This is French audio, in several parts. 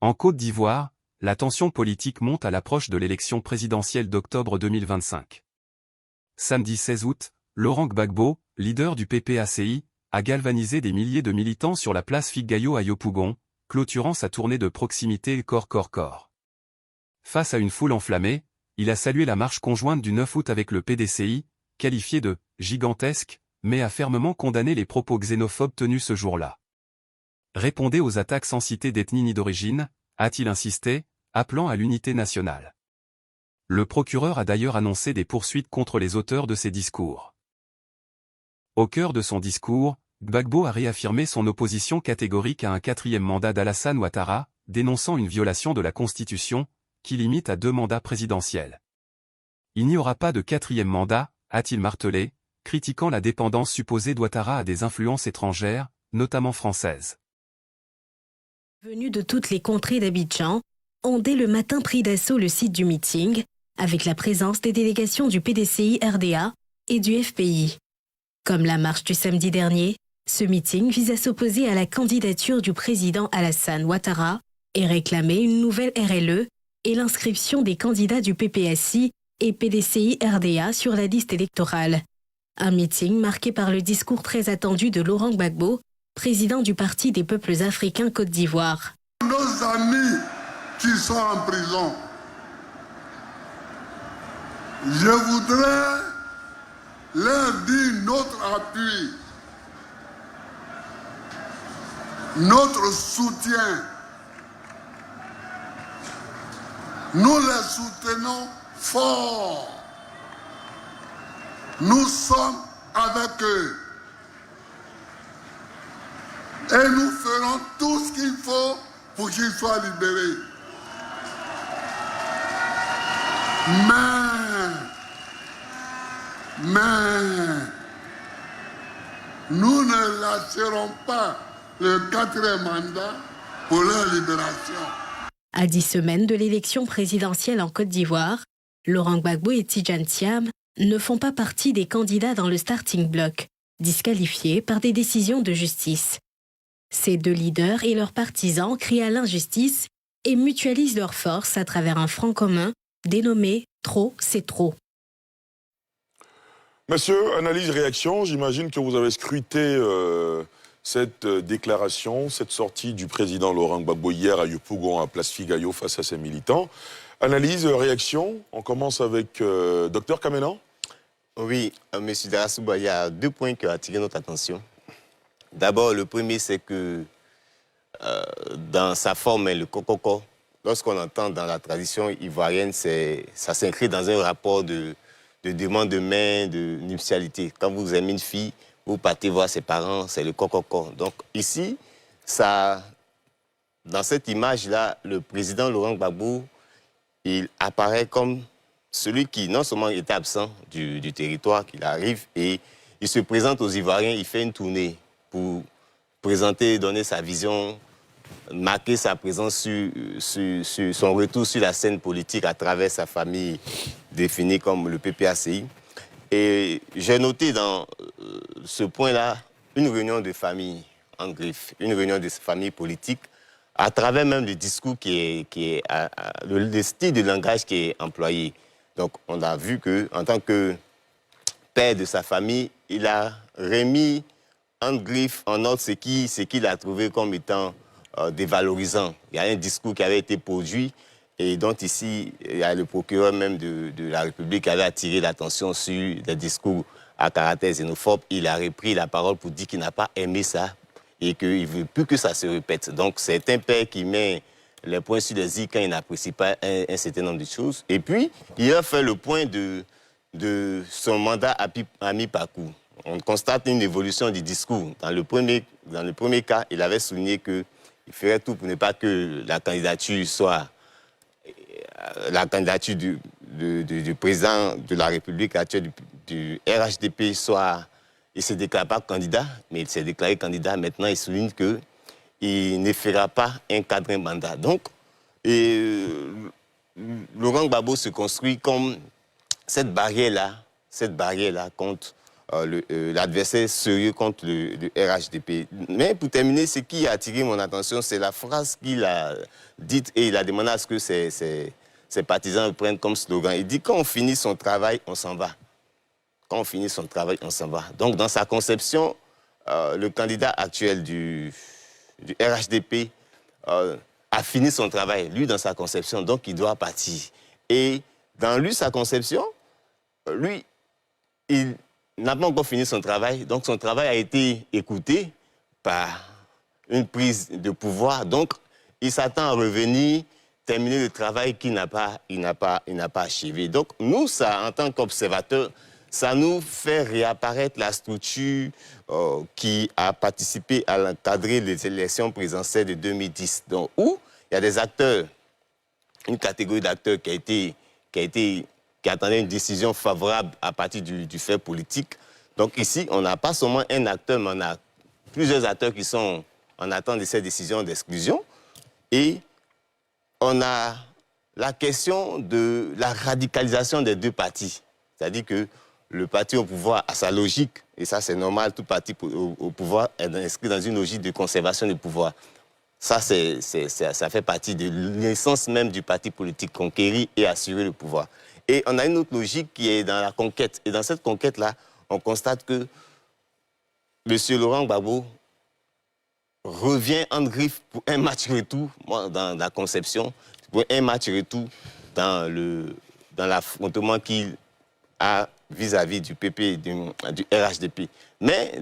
En Côte d'Ivoire, la tension politique monte à l'approche de l'élection présidentielle d'octobre 2025. Samedi 16 août, Laurent Gbagbo, leader du PPACI, a galvanisé des milliers de militants sur la place Figayo à Yopougon, clôturant sa tournée de proximité corps. Face à une foule enflammée, il a salué la marche conjointe du 9 août avec le PDCI, qualifiée de « gigantesque », mais a fermement condamné les propos xénophobes tenus ce jour-là. Répondez aux attaques sans citer d'ethnie ni d'origine, a-t-il insisté, appelant à l'unité nationale. Le procureur a d'ailleurs annoncé des poursuites contre les auteurs de ces discours. Au cœur de son discours, Gbagbo a réaffirmé son opposition catégorique à un 4e mandat d'Alassane Ouattara, dénonçant une violation de la Constitution, qui limite à 2 mandats présidentiels. Il n'y aura pas de 4e mandat, a-t-il martelé, critiquant la dépendance supposée d'Ouattara à des influences étrangères, notamment françaises. Venus de toutes les contrées d'Abidjan, ont dès le matin pris d'assaut le site du meeting, avec la présence des délégations du PDCI RDA et du FPI. Comme la marche du samedi dernier, ce meeting vise à s'opposer à la candidature du président Alassane Ouattara et réclamer une nouvelle RLE et l'inscription des candidats du PPACI et PDCI RDA sur la liste électorale. Un meeting marqué par le discours très attendu de Laurent Gbagbo, président du Parti des peuples africains Côte d'Ivoire. Nos amis qui sont en prison, je voudrais leur dire notre appui, notre soutien. Nous les soutenons fort. Nous sommes avec eux. Et nous ferons tout ce qu'il faut pour qu'ils soient libérés. Mais, nous ne lâcherons pas le 4e mandat pour leur libération. À 10 semaines de l'élection présidentielle en Côte d'Ivoire, Laurent Gbagbo et Tidjane Thiam ne font pas partie des candidats dans le starting block, disqualifiés par des décisions de justice. Ces 2 leaders et leurs partisans crient à l'injustice et mutualisent leurs forces à travers un front commun dénommé « Trop, c'est trop ». Monsieur, analyse, réaction, j'imagine que vous avez scruté cette déclaration, cette sortie du président Laurent Gbagbo hier à Yopougon, à Place Figayo, face à ses militants. Analyse, réaction, on commence avec Dr Kamenan. Oui, M. Darasouba, il y a 2 points qui ont attiré notre attention. D'abord, le premier, c'est que dans sa forme, le kokoko, lorsqu'on entend dans la tradition ivoirienne, ça s'inscrit dans un rapport de demande de main, de nuptialité. Quand vous aimez une fille, vous partez voir ses parents, c'est le kokoko. Donc ici, dans cette image-là, le président Laurent Gbagbo, il apparaît comme celui qui non seulement était absent du territoire, qu'il arrive, et il se présente aux Ivoiriens, il fait une tournée pour présenter, donner sa vision, marquer sa présence sur son retour sur la scène politique à travers sa famille définie comme le PPACI. Et j'ai noté dans ce point-là une réunion de famille en griffe, une réunion de famille politique, à travers même le discours le style de langage qui est employé. Donc on a vu qu'en tant que père de sa famille, il a remis en griffe, en note, ce qu'il a trouvé comme étant dévalorisant. Il y a un discours qui avait été produit et dont ici, il y a le procureur même de la République qui avait attiré l'attention sur des discours à caractère xénophobe. Il a repris la parole pour dire qu'il n'a pas aimé ça et qu'il ne veut plus que ça se répète. Donc c'est un père qui met les points sur les i quand il n'apprécie pas un certain nombre de choses. Et puis, il a fait le point de son mandat à mi-parcours. On constate une évolution du discours. Dans le premier cas, il avait souligné qu'il ferait tout pour ne pas que la candidature soit la candidature du président de la République actuelle, du RHDP, soit... Il ne se déclare pas candidat, mais il s'est déclaré candidat. Maintenant, il souligne qu'il ne fera pas un 4e mandat. Donc, Laurent Gbagbo se construit comme cette barrière-là contre l'adversaire sérieux contre le RHDP. Mais pour terminer, ce qui a attiré mon attention, c'est la phrase qu'il a dite et il a demandé à ce que ses partisans le prennent comme slogan. Il dit « Quand on finit son travail, on s'en va ». Quand on finit son travail, on s'en va. Donc, dans sa conception, le candidat actuel du RHDP a fini son travail, lui, dans sa conception, donc il doit partir. Et dans sa conception, lui, il n'a pas encore fini son travail, donc son travail a été écouté par une prise de pouvoir. Donc, il s'attend à revenir, terminer le travail qu'il n'a pas achevé. Donc, nous, ça, en tant qu'observateurs, ça nous fait réapparaître la structure qui a participé à encadrer les élections présidentielles de 2010. Donc, où il y a des acteurs, une catégorie d'acteurs qui attendait une décision favorable à partir du fait politique. Donc ici, on n'a pas seulement un acteur, mais on a plusieurs acteurs qui sont en attente de cette décision d'exclusion. Et on a la question de la radicalisation des deux partis. C'est-à-dire que le parti au pouvoir a sa logique, et ça c'est normal, tout parti au pouvoir est inscrit dans une logique de conservation du pouvoir. Ça fait partie de l'essence même du parti politique, conquérir et assurer le pouvoir. Et on a une autre logique qui est dans la conquête. Et dans cette conquête-là, on constate que M. Laurent Gbagbo revient en griffe pour un match retour, moi, dans la conception, pour un match retour dans l'affrontement qu'il a vis-à-vis du PP et du RHDP. Mais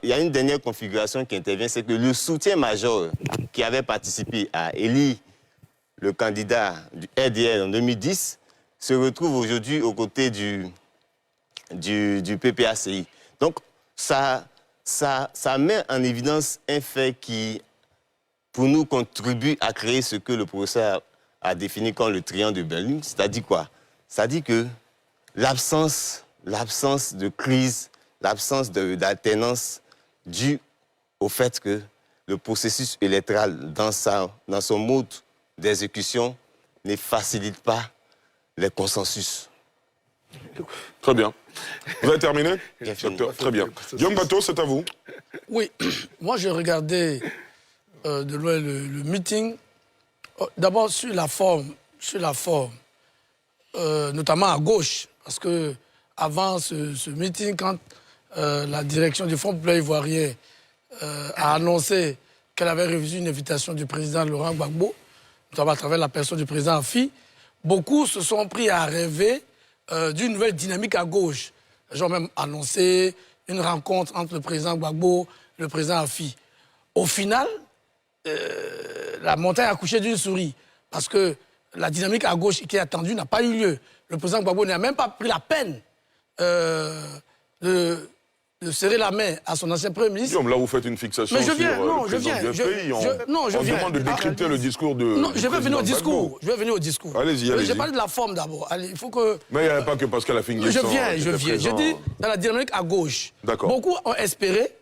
il y a une dernière configuration qui intervient, c'est que le soutien majeur qui avait participé à élire le candidat du RDR en 2010 se retrouve aujourd'hui aux côtés du PPACI. Donc, ça met en évidence un fait qui, pour nous, contribue à créer ce que le professeur a défini comme le triangle de Berlin. C'est-à-dire quoi? C'est-à-dire que l'absence de crise, l'absence d'alternance due au fait que le processus électoral, dans son mode d'exécution, ne facilite pas les consensus. Très bien. Vous avez terminé? Docteur, très bien. Guillaume Bateau, c'est à vous. Oui, moi j'ai regardé de loin le meeting. D'abord sur la forme, notamment à gauche, parce que avant ce meeting, quand la direction du Front populaire ivoirien a annoncé qu'elle avait refusé une invitation du président Laurent Gbagbo, notamment à travers la personne du président Afi, beaucoup se sont pris à rêver d'une nouvelle dynamique à gauche. Ils ont même annoncé une rencontre entre le président Gbagbo et le président Afi. Au final, la montagne a accouché d'une souris, parce que la dynamique à gauche qui est attendue n'a pas eu lieu. Le président Gbagbo n'a même pas pris la peine de serrer la main à son ancien Premier ministre. Guillaume, là, vous faites une fixation sur le président du FPI. On demande de décrypter le discours de... Non, je vais venir au discours. Allez-y, allez-y. J'ai parlé de la forme d'abord. Il faut que... Mais il n'y avait pas que Pascal Afingui. Je viens. J'ai dit, dans la dynamique à gauche, beaucoup ont espéré,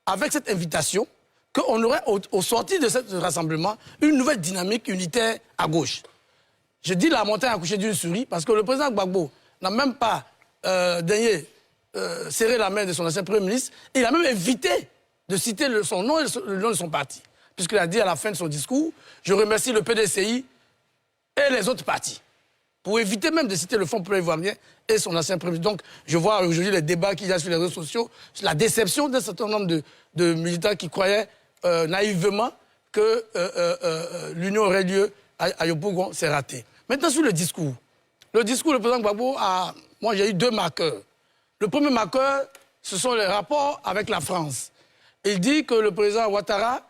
avec cette invitation, qu'on aurait, au sortir de ce rassemblement, une nouvelle dynamique unitaire à gauche. Je dis la montagne a accouché d'une souris, parce que le président Gbagbo n'a même pas daigné serrer la main de son ancien Premier ministre. Il a même évité de citer son nom et le nom de son parti. Puisqu'il a dit à la fin de son discours, je remercie le PDCI et les autres partis. Pour éviter même de citer le Front populaire ivoirien et son ancien Premier ministre. Donc, je vois aujourd'hui les débats qu'il y a sur les réseaux sociaux, la déception d'un certain nombre de militants qui croyaient naïvement que l'union aurait lieu à Yopougon, c'est raté. Maintenant, sur le discours. Le discours, le président Gbagbo a... Moi, j'ai eu deux marqueurs. Le premier marqueur, ce sont les rapports avec la France. Il dit que le président Ouattara,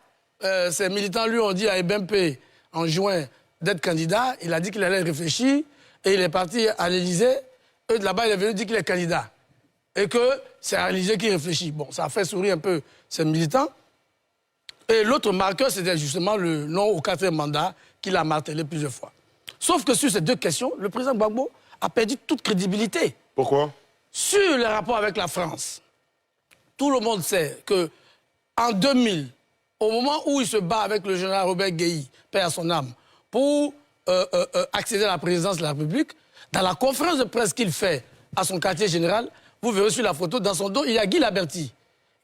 ses militants lui ont dit à Ebempe en juin d'être candidat. Il a dit qu'il allait réfléchir et il est parti à l'Élysée. Et de là-bas, il est venu dire qu'il est candidat. Et que c'est à l'Élysée qu'il réfléchit. Bon, ça a fait sourire un peu ses militants. Et l'autre marqueur, c'était justement le non au 4e mandat qu'il a martelé plusieurs fois. Sauf que sur ces deux questions, le président Gbagbo a perdu toute crédibilité. Pourquoi? Sur les rapports avec la France, tout le monde sait qu'en 2000, au moment où il se bat avec le général Robert Guéhi, paix à son âme, pour accéder à la présidence de la République, dans la conférence de presse qu'il fait à son quartier général, vous verrez sur la photo, dans son dos, il y a Guy Laberty.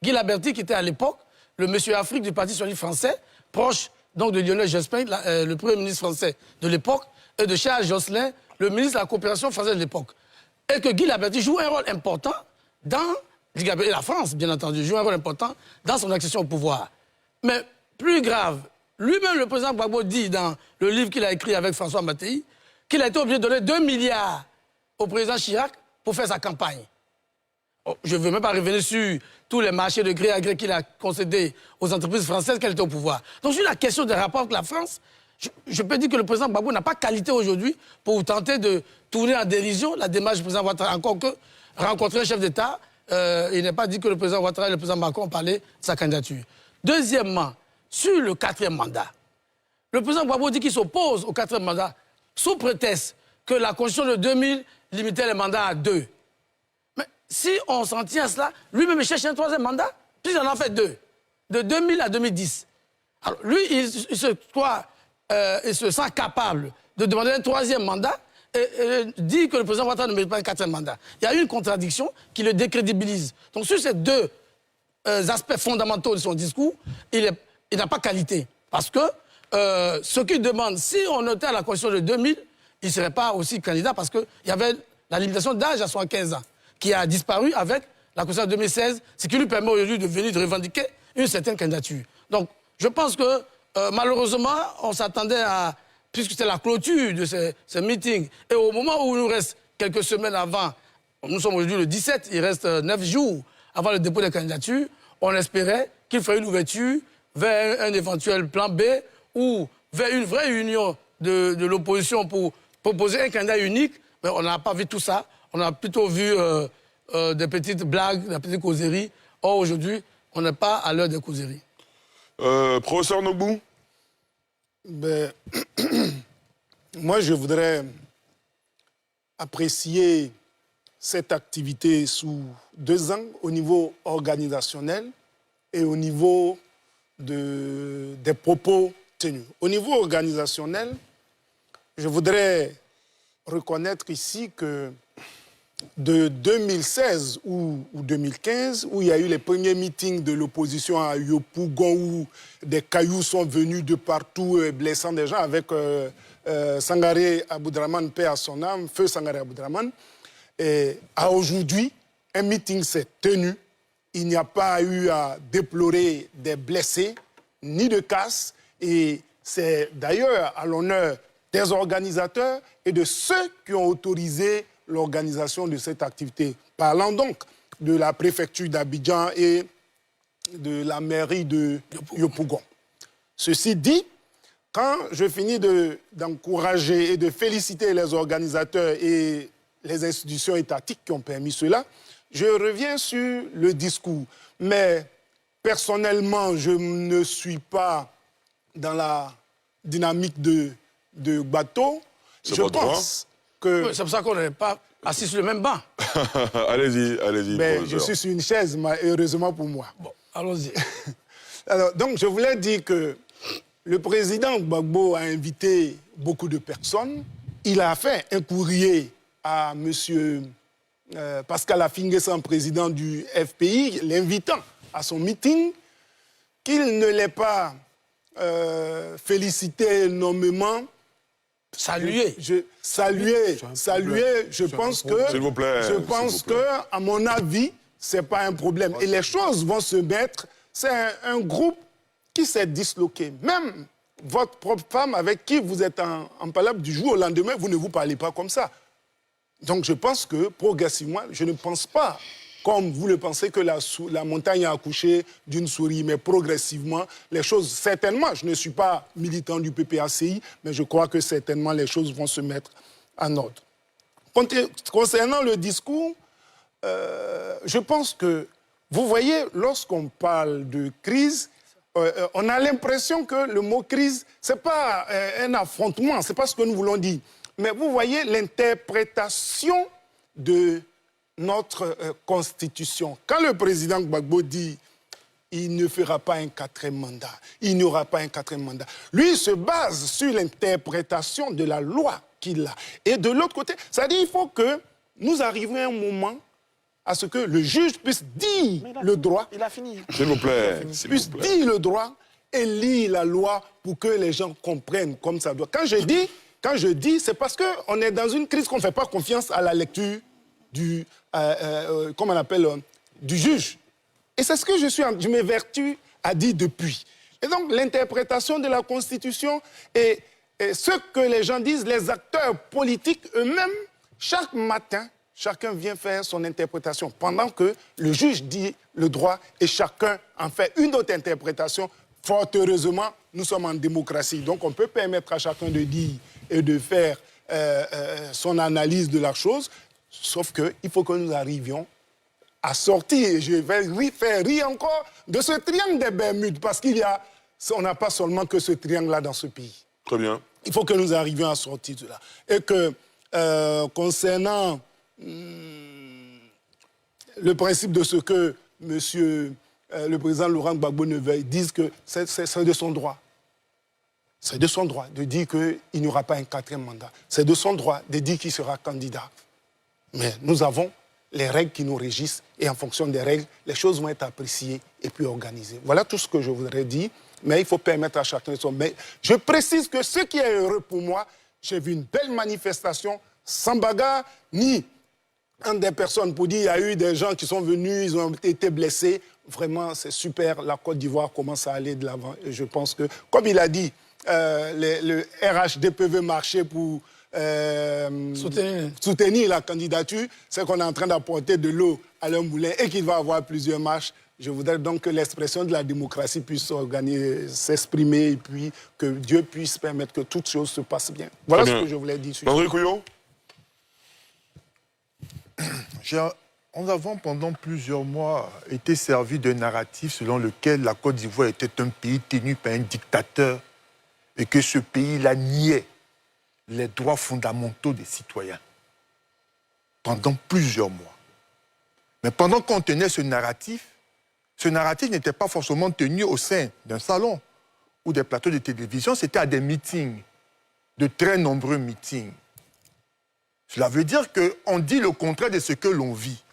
Guy Laberty qui était à l'époque le monsieur Afrique du Parti socialiste français, proche donc de Lionel Jospin, le premier ministre français de l'époque, et de Charles Jocelyn, le ministre de la coopération française de l'époque. Et que Guy Laberty joue un rôle important dans... Et la France, bien entendu, joue un rôle important dans son accession au pouvoir. Mais plus grave, lui-même, le président Gbagbo dit dans le livre qu'il a écrit avec François Mattei qu'il a été obligé de donner 2 milliards au président Chirac pour faire sa campagne. Je ne veux même pas revenir sur tous les marchés de gré à gré qu'il a concédés aux entreprises françaises qu'elle était au pouvoir. Donc sur la question des rapports avec la France, je peux dire que le président Gbagbo n'a pas qualité aujourd'hui pour tenter de tourner en dérision la démarche du président Ouattara. Encore que rencontrer un chef d'État, il n'est pas dit que le président Ouattara et le président Macron ont parlé de sa candidature. Deuxièmement, sur le 4e mandat, le président Gbagbo dit qu'il s'oppose au 4e mandat sous prétexte que la Constitution de 2000 limitait les mandats à 2. Mais si on s'en tient à cela, lui-même il cherche un 3e mandat, puis il en a fait 2, de 2000 à 2010. Alors lui, il se sent capable de demander un 3e mandat et dit que le président Ouattara ne mérite pas un 4e mandat. Il y a une contradiction qui le décrédibilise. Donc sur ces 2 aspects fondamentaux de son discours, il n'a pas qualité. Parce que ce qu'il demande, si on notait à la Constitution de 2000, il ne serait pas aussi candidat parce qu'il y avait la limitation d'âge à 75 ans, qui a disparu avec la Constitution de 2016, ce qui lui permet aujourd'hui de venir de revendiquer une certaine candidature. Donc je pense que malheureusement, on s'attendait à, puisque c'était la clôture de ces meetings, et au moment où il nous reste quelques semaines avant, nous sommes aujourd'hui le 17, il reste 9 jours avant le dépôt des candidatures, on espérait qu'il ferait une ouverture vers un éventuel plan B ou vers une vraie union de l'opposition pour proposer un candidat unique, mais on n'a pas vu tout ça. On a plutôt vu des petites blagues, des petites causeries. Or, aujourd'hui, on n'est pas à l'heure des causeries. Professeur Nobou? Ben, moi, je voudrais apprécier cette activité sous 2 angles, au niveau organisationnel et au niveau des propos tenus. Au niveau organisationnel, je voudrais reconnaître ici que de 2016 ou 2015, où il y a eu les premiers meetings de l'opposition à Yopougon, où des cailloux sont venus de partout, blessant des gens, avec Sangaré Aboudraman, paix à son âme, feu Sangaré Aboudraman. Et à aujourd'hui, un meeting s'est tenu. Il n'y a pas eu à déplorer des blessés, ni de casse. Et c'est d'ailleurs à l'honneur des organisateurs et de ceux qui ont autorisé l'organisation de cette activité. Parlant donc de la préfecture d'Abidjan et de la mairie de Yopougon. Ceci dit, quand je finis d'encourager et de féliciter les organisateurs et les institutions étatiques qui ont permis cela, je reviens sur le discours. Mais personnellement, je ne suis pas dans la dynamique de bateau. Je pense que... C'est pour ça qu'on n'est pas assis sur le même banc. Allez-y, mais je suis sur une chaise, heureusement pour moi. Bon, allons-y. Alors, donc, je voulais dire que le président Gbagbo a invité beaucoup de personnes. Il a fait un courrier à M. Pascal Affi-N'Guessan, président du FPI, l'invitant à son meeting, qu'il ne l'ait pas félicité énormément. Saluer. Je pense que, s'il vous plaît, à mon avis, c'est pas un problème. Et les choses vont se mettre. C'est un groupe qui s'est disloqué. Même votre propre femme avec qui vous êtes en palabre du jour au lendemain, vous ne vous parlez pas comme ça. Donc je pense que progressivement, je ne pense pas, comme vous le pensez, que la montagne a accouché d'une souris, mais progressivement, les choses, certainement, je ne suis pas militant du PPACI, mais je crois que certainement les choses vont se mettre en ordre. Concernant le discours, je pense que, vous voyez, lorsqu'on parle de crise, on a l'impression que le mot crise, ce n'est pas un affrontement, ce n'est pas ce que nous voulons dire. Mais vous voyez l'interprétation de notre Constitution. Quand le président Gbagbo dit il ne fera pas un 4e mandat, il n'y aura pas un 4e mandat, lui il se base sur l'interprétation de la loi qu'il a. Et de l'autre côté, ça dit qu'il faut que nous arrivions à un moment à ce que le juge puisse dire le droit. Il a fini. S'il vous plaît. Puisse dire le droit et lire la loi pour que les gens comprennent comme ça doit. Quand je dis, c'est parce qu'on est dans une crise qu'on ne fait pas confiance à la lecture du, comment on appelle, du juge. Et c'est ce que je m'évertue à dire depuis. Et donc, l'interprétation de la Constitution et ce que les gens disent, les acteurs politiques eux-mêmes, chaque matin, chacun vient faire son interprétation pendant que le juge dit le droit et chacun en fait une autre interprétation. Fort heureusement, nous sommes en démocratie, donc on peut permettre à chacun de dire et de faire son analyse de la chose, sauf qu'il faut que nous arrivions à sortir, et je vais faire rire encore, de ce triangle des Bermudes, parce on n'a pas seulement que ce triangle-là dans ce pays. Très bien. Il faut que nous arrivions à sortir de là. Et que, concernant le principe de ce que le président Laurent Gbagbo ne veuille, disent que c'est de son droit. C'est de son droit de dire qu'il n'y aura pas un 4e mandat. C'est de son droit de dire qu'il sera candidat. Mais nous avons les règles qui nous régissent et en fonction des règles, les choses vont être appréciées et puis organisées. Voilà tout ce que je voudrais dire, mais il faut permettre à chacun de son... Mais je précise que ce qui est heureux pour moi, j'ai vu une belle manifestation sans bagarre, ni entre des personnes pour dire qu'il y a eu des gens qui sont venus, ils ont été blessés. Vraiment, c'est super. La Côte d'Ivoire commence à aller de l'avant. Et je pense que, comme il a dit, le RHDP veut marcher pour soutenir la candidature. C'est qu'on est en train d'apporter de l'eau à leur moulin et qu'il va y avoir plusieurs marches. Je voudrais donc que l'expression de la démocratie puisse s'exprimer et puis que Dieu puisse permettre que toutes choses se passent bien. Voilà ce que je voulais dire. André Couillon. Nous avons pendant plusieurs mois été servis d'un narratif selon lequel la Côte d'Ivoire était un pays tenu par un dictateur et que ce pays-là niait les droits fondamentaux des citoyens pendant plusieurs mois. Mais pendant qu'on tenait ce narratif n'était pas forcément tenu au sein d'un salon ou des plateaux de télévision, c'était à des meetings, de très nombreux meetings. Cela veut dire qu'on dit le contraire de ce que l'on vit.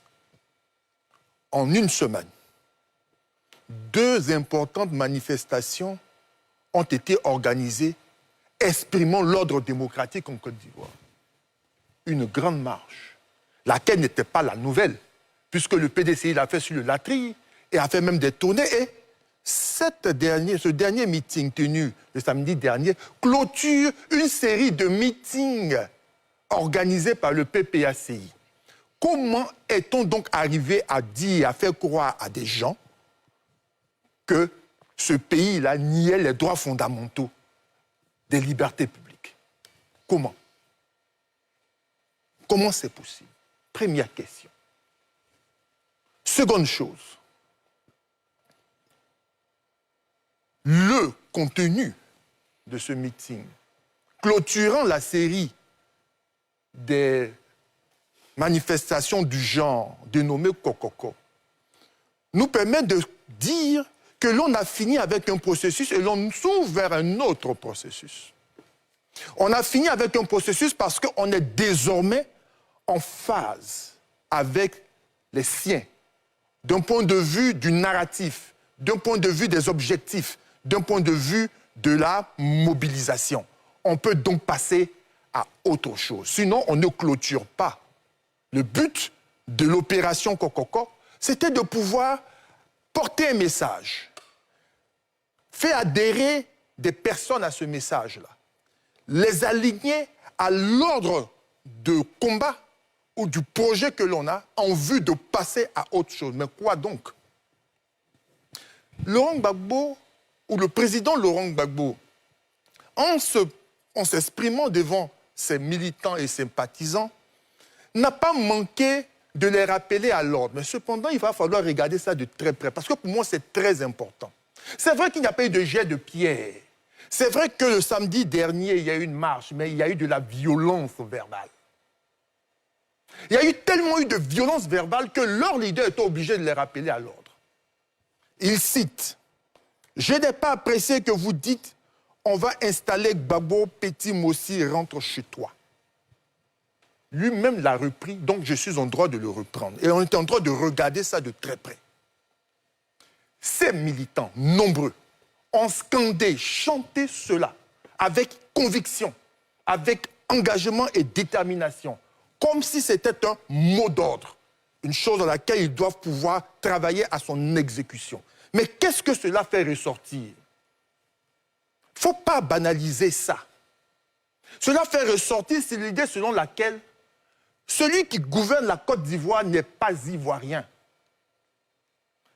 En une semaine, 2 importantes manifestations ont été organisées exprimant l'ordre démocratique en Côte d'Ivoire. Une grande marche, laquelle n'était pas la nouvelle, puisque le PDCI l'a fait sur le Latrille et a fait même des tournées. Et ce dernier meeting tenu le samedi dernier clôture une série de meetings organisés par le PPACI. Comment est-on donc arrivé à dire, à faire croire à des gens que ce pays-là niait les droits fondamentaux des libertés publiques? Comment? Comment c'est possible? Première question. Seconde chose, le contenu de ce meeting, clôturant la série des manifestations du genre dénommées Kokoko, nous permet de dire que l'on a fini avec un processus et l'on s'ouvre vers un autre processus. On a fini avec un processus parce qu'on est désormais en phase avec les siens, d'un point de vue du narratif, d'un point de vue des objectifs, d'un point de vue de la mobilisation. On peut donc passer à autre chose. Sinon, on ne clôture pas. Le but de l'opération Kokoko, c'était de pouvoir porter un message, faire adhérer des personnes à ce message-là, les aligner à l'ordre de combat ou du projet que l'on a en vue de passer à autre chose. Mais quoi donc? Laurent Gbagbo, ou le président Laurent Gbagbo, en s'exprimant devant ses militants et sympathisants, n'a pas manqué de les rappeler à l'ordre. Mais cependant, il va falloir regarder ça de très près, parce que pour moi, c'est très important. C'est vrai qu'il n'y a pas eu de jet de pierre. C'est vrai que le samedi dernier, il y a eu une marche, mais il y a eu de la violence verbale. Il y a eu tellement de violence verbale que leur leader était obligé de les rappeler à l'ordre. Il cite « Je n'ai pas apprécié que vous dites « On va installer Gbagbo, Petit Mossi, rentre chez toi ». lui-même l'a repris, donc je suis en droit de le reprendre. Et on est en droit de regarder ça de très près. Ces militants, nombreux, ont scandé, chanté cela avec conviction, avec engagement et détermination, comme si c'était un mot d'ordre, une chose dans laquelle ils doivent pouvoir travailler à son exécution. Mais qu'est-ce que cela fait ressortir? Il ne faut pas banaliser ça. Cela fait ressortir, c'est l'idée selon laquelle celui qui gouverne la Côte d'Ivoire n'est pas ivoirien,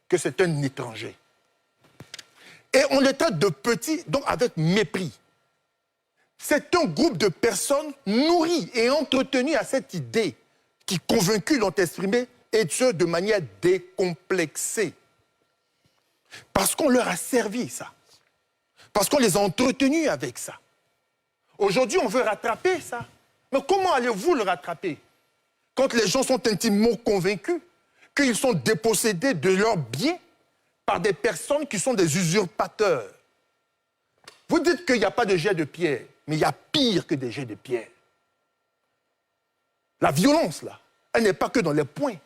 que c'est un étranger. Et on les traite de petits, donc avec mépris. C'est un groupe de personnes nourries et entretenues à cette idée qui, convaincus, l'ont exprimée, et ce, de manière décomplexée. Parce qu'on leur a servi ça. Parce qu'on les a entretenus avec ça. Aujourd'hui, on veut rattraper ça. Mais comment allez-vous le rattraper? Quand les gens sont intimement convaincus qu'ils sont dépossédés de leurs biens par des personnes qui sont des usurpateurs. Vous dites qu'il n'y a pas de jet de pierre, mais il y a pire que des jets de pierre. La violence, là, elle n'est pas que dans les poings,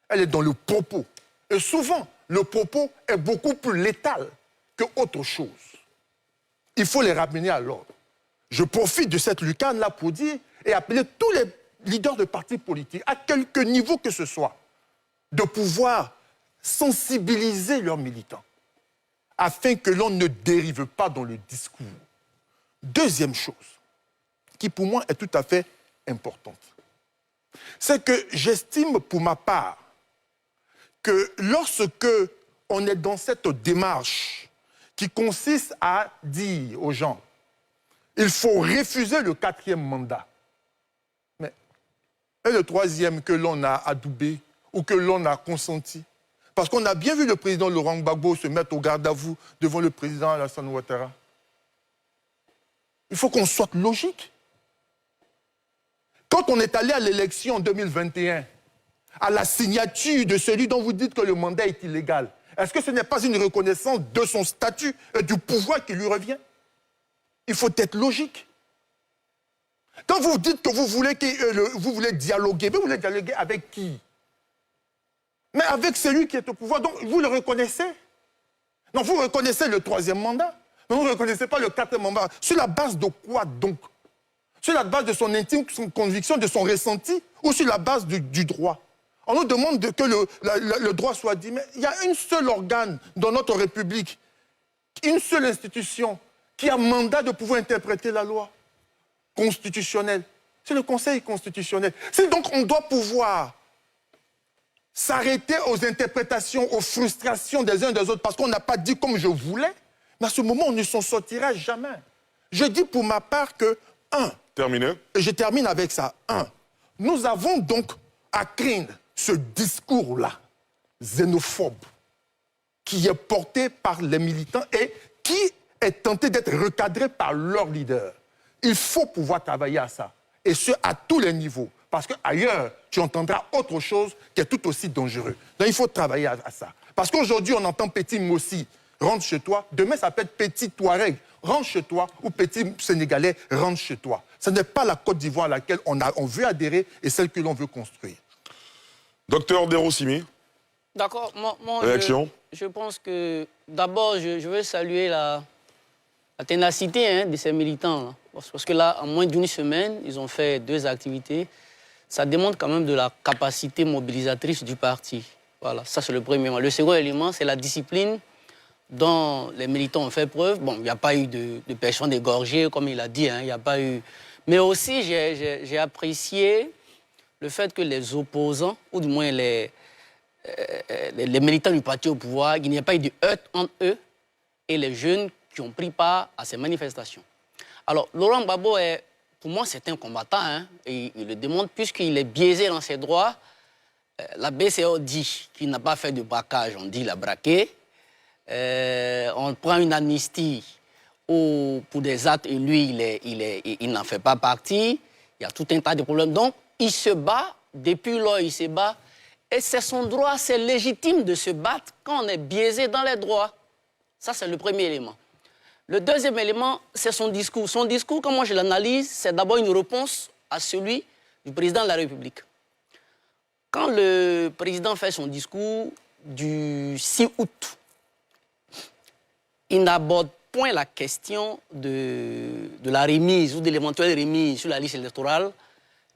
elle est dans le propos. Et souvent, le propos est beaucoup plus létal qu'autre chose. Il faut les ramener à l'ordre. Je profite de cette lucarne-là pour dire et appeler tous les leaders de partis politiques, à quelque niveau que ce soit, de pouvoir sensibiliser leurs militants afin que l'on ne dérive pas dans le discours. Deuxième chose, qui pour moi est tout à fait importante, c'est que j'estime pour ma part que lorsque on est dans cette démarche qui consiste à dire aux gens il faut refuser le 4e mandat, mais et le 3e que l'on a adoubé ou que l'on a consenti. Parce qu'on a bien vu le président Laurent Gbagbo se mettre au garde à vous devant le président Alassane Ouattara. Il faut qu'on soit logique. Quand on est allé à l'élection en 2021, à la signature de celui dont vous dites que le mandat est illégal, est-ce que ce n'est pas une reconnaissance de son statut et du pouvoir qui lui revient? Il faut être logique. Quand vous dites que vous voulez dialoguer, vous voulez dialoguer avec qui? Mais avec celui qui est au pouvoir. Donc, vous le reconnaissez? Non, vous reconnaissez le 3e mandat, mais vous ne reconnaissez pas le 4e mandat. Sur la base de quoi, donc? Sur la base de son intime son conviction, de son ressenti, ou sur la base du droit? On nous demande que le droit soit dit, mais il y a un seul organe dans notre République, une seule institution, qui a mandat de pouvoir interpréter la loi constitutionnelle. C'est le Conseil constitutionnel. C'est donc on doit pouvoir s'arrêter aux interprétations, aux frustrations des uns et des autres, parce qu'on n'a pas dit comme je voulais, mais à ce moment, on ne s'en sortira jamais. Je dis pour ma part que, Terminé. Et je termine avec ça, nous avons donc à craindre ce discours-là, xénophobe, qui est porté par les militants et qui est tenté d'être recadré par leur leader. Il faut pouvoir travailler à ça, et ce, à tous les niveaux. Parce qu'ailleurs, tu entendras autre chose qui est tout aussi dangereux. Donc il faut travailler à ça. Parce qu'aujourd'hui, on entend petit Mossi, rentre chez toi. Demain, ça peut être petit Touareg, rentre chez toi. Ou petit Sénégalais, rentre chez toi. Ce n'est pas la Côte d'Ivoire à laquelle on veut adhérer et celle que l'on veut construire. Docteur Derosimi. D'accord. Moi, réaction? Je pense que, d'abord, je veux saluer la ténacité de ces militants. Là. Parce que là, en moins d'une semaine, ils ont fait 2 activités. Ça démontre quand même de la capacité mobilisatrice du parti. Voilà, ça c'est le premier élément. Le second élément, c'est la discipline dont les militants ont fait preuve. Bon, il n'y a pas eu de personnes égorgées, comme il a dit, il n'y a pas eu... Mais aussi, j'ai apprécié le fait que les opposants, ou du moins les militants du parti au pouvoir, il n'y a pas eu de heurts entre eux et les jeunes qui ont pris part à ces manifestations. Alors, Laurent Gbagbo, pour moi, c'est un combattant, et il le démontre, puisqu'il est biaisé dans ses droits. La BCO dit qu'il n'a pas fait de braquage, on dit qu'il a braqué. On prend une amnistie pour des actes, et lui, il n'en fait pas partie. Il y a tout un tas de problèmes. Donc, il se bat, depuis lors, il se bat. Et c'est son droit, c'est légitime de se battre quand on est biaisé dans les droits. Ça, c'est le premier élément. Le deuxième élément, c'est son discours. Son discours, comment je l'analyse, c'est d'abord une réponse à celui du président de la République. Quand le président fait son discours du 6 août, il n'aborde point la question de la remise ou de l'éventuelle remise sur la liste électorale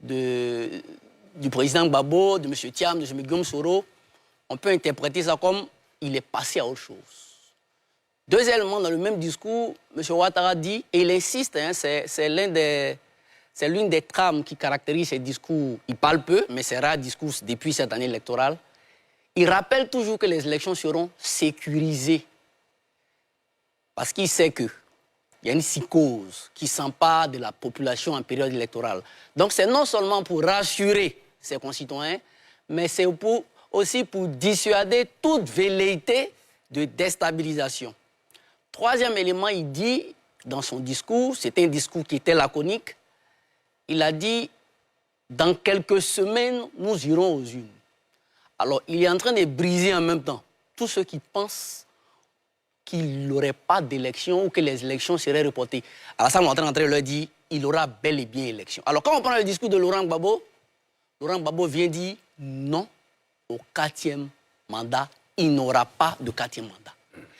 du président Gbagbo, de M. Thiam, de M. Guillaume Soro. On peut interpréter ça comme il est passé à autre chose. Deuxièmement, dans le même discours, M. Ouattara dit, et il insiste, hein, c'est l'une des trames qui caractérise ces discours. Il parle peu, mais c'est rare discours depuis cette année électorale. Il rappelle toujours que les élections seront sécurisées. Parce qu'il sait qu'il y a une psychose qui s'empare de la population en période électorale. Donc c'est non seulement pour rassurer ses concitoyens, mais c'est aussi pour dissuader toute velléité de déstabilisation. Troisième élément, il dit dans son discours, c'était un discours qui était laconique, il a dit « Dans quelques semaines, nous irons aux urnes ». Alors, il est en train de briser en même temps tous ceux qui pensent qu'il n'y aurait pas d'élection ou que les élections seraient reportées. Alassane Ouattara leur dit il aura bel et bien élection. Alors, quand on prend le discours de Laurent Gbagbo vient dire non au 4e mandat. Il n'aura pas de 4e mandat.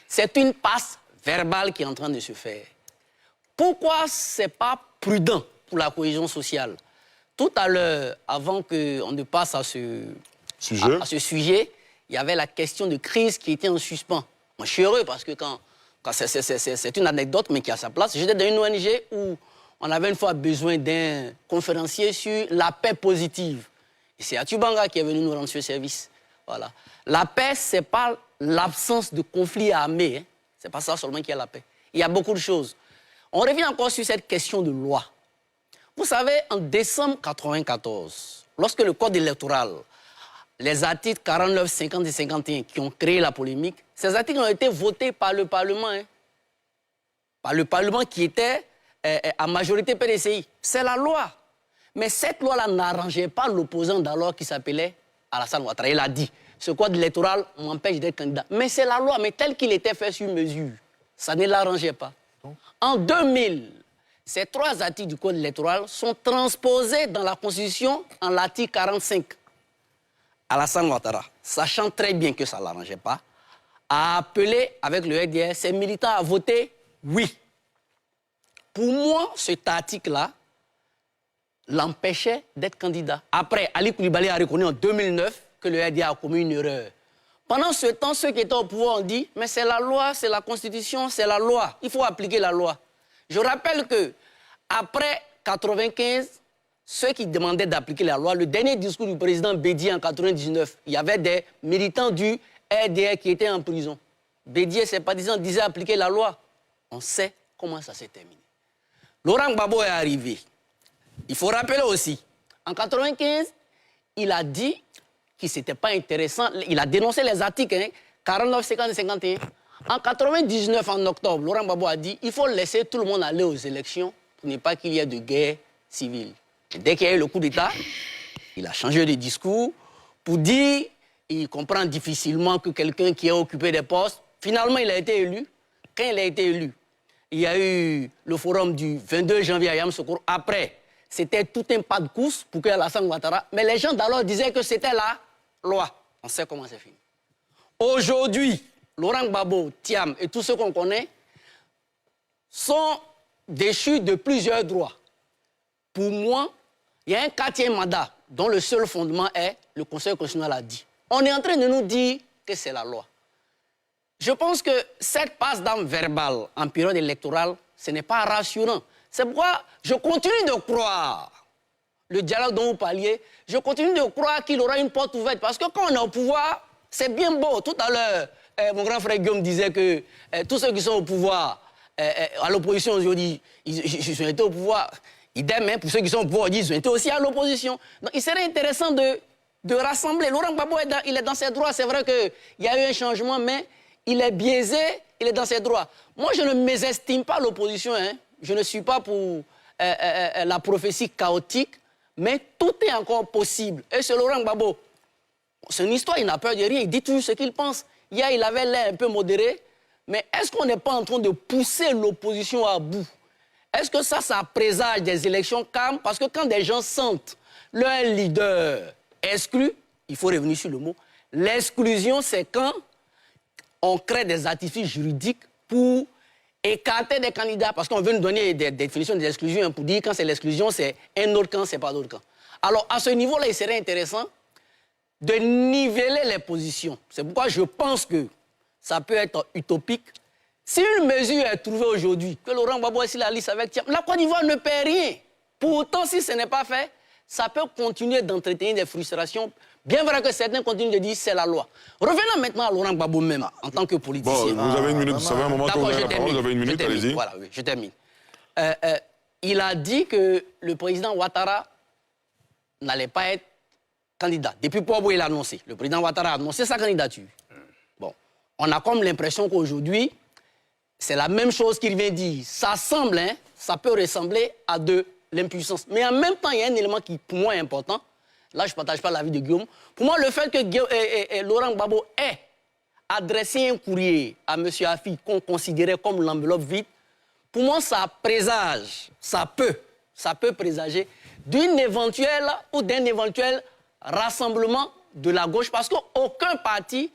C'est une passe verbale qui est en train de se faire. Pourquoi ce n'est pas prudent pour la cohésion sociale? Tout à l'heure, avant qu'on ne passe à ce sujet, il y avait la question de crise qui était en suspens. Moi, je suis heureux parce que quand c'est une anecdote, mais qui a sa place. J'étais dans une ONG où on avait une fois besoin d'un conférencier sur la paix positive. Et c'est Atubanga qui est venu nous rendre ce service. Voilà. La paix, ce n'est pas l'absence de conflit armé. Hein. Ce n'est pas ça seulement qui est la paix. Il y a beaucoup de choses. On revient encore sur cette question de loi. Vous savez, en décembre 1994, lorsque le code électoral, les articles 49, 50 et 51 qui ont créé la polémique, ces articles ont été votés par le Parlement. Hein. Par le Parlement qui était à majorité PDCI. C'est la loi. Mais cette loi-là n'arrangeait pas l'opposant d'alors qui s'appelait Alassane Ouattara. Il a dit, ce code électoral m'empêche d'être candidat. Mais c'est la loi, mais tel qu'il était fait sur mesure. Ça ne l'arrangeait pas. En 2000, ces 3 articles du code électoral sont transposés dans la Constitution en l'article 45. Alassane Ouattara, sachant très bien que ça ne l'arrangeait pas, a appelé avec le RDR ses militants à voter oui. Pour moi, cet article-là l'empêchait d'être candidat. Après, Ali Koulibaly a reconnu en 2009 que le RDR a commis une erreur. Pendant ce temps, ceux qui étaient au pouvoir ont dit « mais c'est la loi, c'est la Constitution, c'est la loi. Il faut appliquer la loi ». Je rappelle que après 1995, ceux qui demandaient d'appliquer la loi, le dernier discours du président Bédié en 1999, il y avait des militants du RDR qui étaient en prison. Bédié, ses partisans disaient appliquer la loi. On sait comment ça s'est terminé. Laurent Gbagbo est arrivé. Il faut rappeler aussi, en 1995, il a dit que ce n'était pas intéressant. Il a dénoncé les articles 49, 50 et 51. En 1999, en octobre, Laurent Gbagbo a dit qu'il faut laisser tout le monde aller aux élections pour ne pas qu'il y ait de guerre civile. Et dès qu'il y a eu le coup d'État, il a changé de discours pour dire qu'il comprend difficilement que quelqu'un qui a occupé des postes, finalement il a été élu. Quand il a été élu, il y a eu le forum du 22 janvier à Yamoussoukro. Après, c'était tout un pas de course pour que Alassane Ouattara. Mais les gens d'alors disaient que c'était la loi. On sait comment c'est fini. Aujourd'hui, Laurent Gbagbo, Thiam et tous ceux qu'on connaît sont déchus de plusieurs droits. Pour moi, il y a un 4e mandat dont le seul fondement est le Conseil constitutionnel a dit. On est en train de nous dire que c'est la loi. Je pense que cette passe d'armes verbale en période électorale, ce n'est pas rassurant. C'est pourquoi je continue de croire le dialogue dont vous parliez. Je continue de croire qu'il aura une porte ouverte. Parce que quand on est au pouvoir, c'est bien beau. Tout à l'heure, mon grand frère Guillaume disait que tous ceux qui sont au pouvoir, à l'opposition aujourd'hui, ils ont été au pouvoir. Idem, hein, pour ceux qui sont au pouvoir, ils ont été aussi à l'opposition. Donc il serait intéressant de rassembler. Laurent Gbagbo, il est dans ses droits. C'est vrai qu'il y a eu un changement, mais il est biaisé, il est dans ses droits. Moi, je ne mésestime pas l'opposition. Hein. Je ne suis pas pour la prophétie chaotique, mais tout est encore possible. Et ce Laurent Gbagbo, c'est une histoire, il n'a peur de rien, il dit toujours ce qu'il pense. Hier, il avait l'air un peu modéré, mais est-ce qu'on n'est pas en train de pousser l'opposition à bout? Est-ce que ça présage des élections calmes? Parce que quand des gens sentent leur leader exclu, il faut revenir sur le mot, l'exclusion, c'est quand on crée des artifices juridiques pour écarter des candidats, parce qu'on veut nous donner des définitions des exclusions pour dire quand c'est l'exclusion, c'est un autre camp, c'est pas d'autre camp. Alors, à ce niveau-là, il serait intéressant de niveler les positions. C'est pourquoi je pense que ça peut être utopique. Si une mesure est trouvée aujourd'hui, que Laurent Gbagbo est sur la liste avec Thiam, la Côte d'Ivoire ne paie rien. Pourtant, si ce n'est pas fait, ça peut continuer d'entretenir des frustrations. Bien vrai que certains continuent de dire c'est la loi. Revenons maintenant à Laurent Gbagbo même, en tant que politicien. Bon, vous avez une minute, vous savez un moment qu'on a la parole, vous avez une minute, allez-y. Voilà, oui, je termine. Il a dit que le président Ouattara n'allait pas être candidat. Depuis Pobo, il a annoncé. Le président Ouattara a annoncé sa candidature. Bon, on a comme l'impression qu'aujourd'hui, c'est la même chose qu'il vient dire. Ça semble, hein, ça peut ressembler à de l'impuissance. Mais en même temps, il y a un élément qui, pour moi, est important. Là, je ne partage pas l'avis de Guillaume. Pour moi, le fait que Laurent Gbagbo ait adressé un courrier à M. Afi qu'on considérait comme l'enveloppe vide, pour moi, ça présage, ça peut présager d'une éventuelle ou d'un éventuel rassemblement de la gauche, parce qu'aucun parti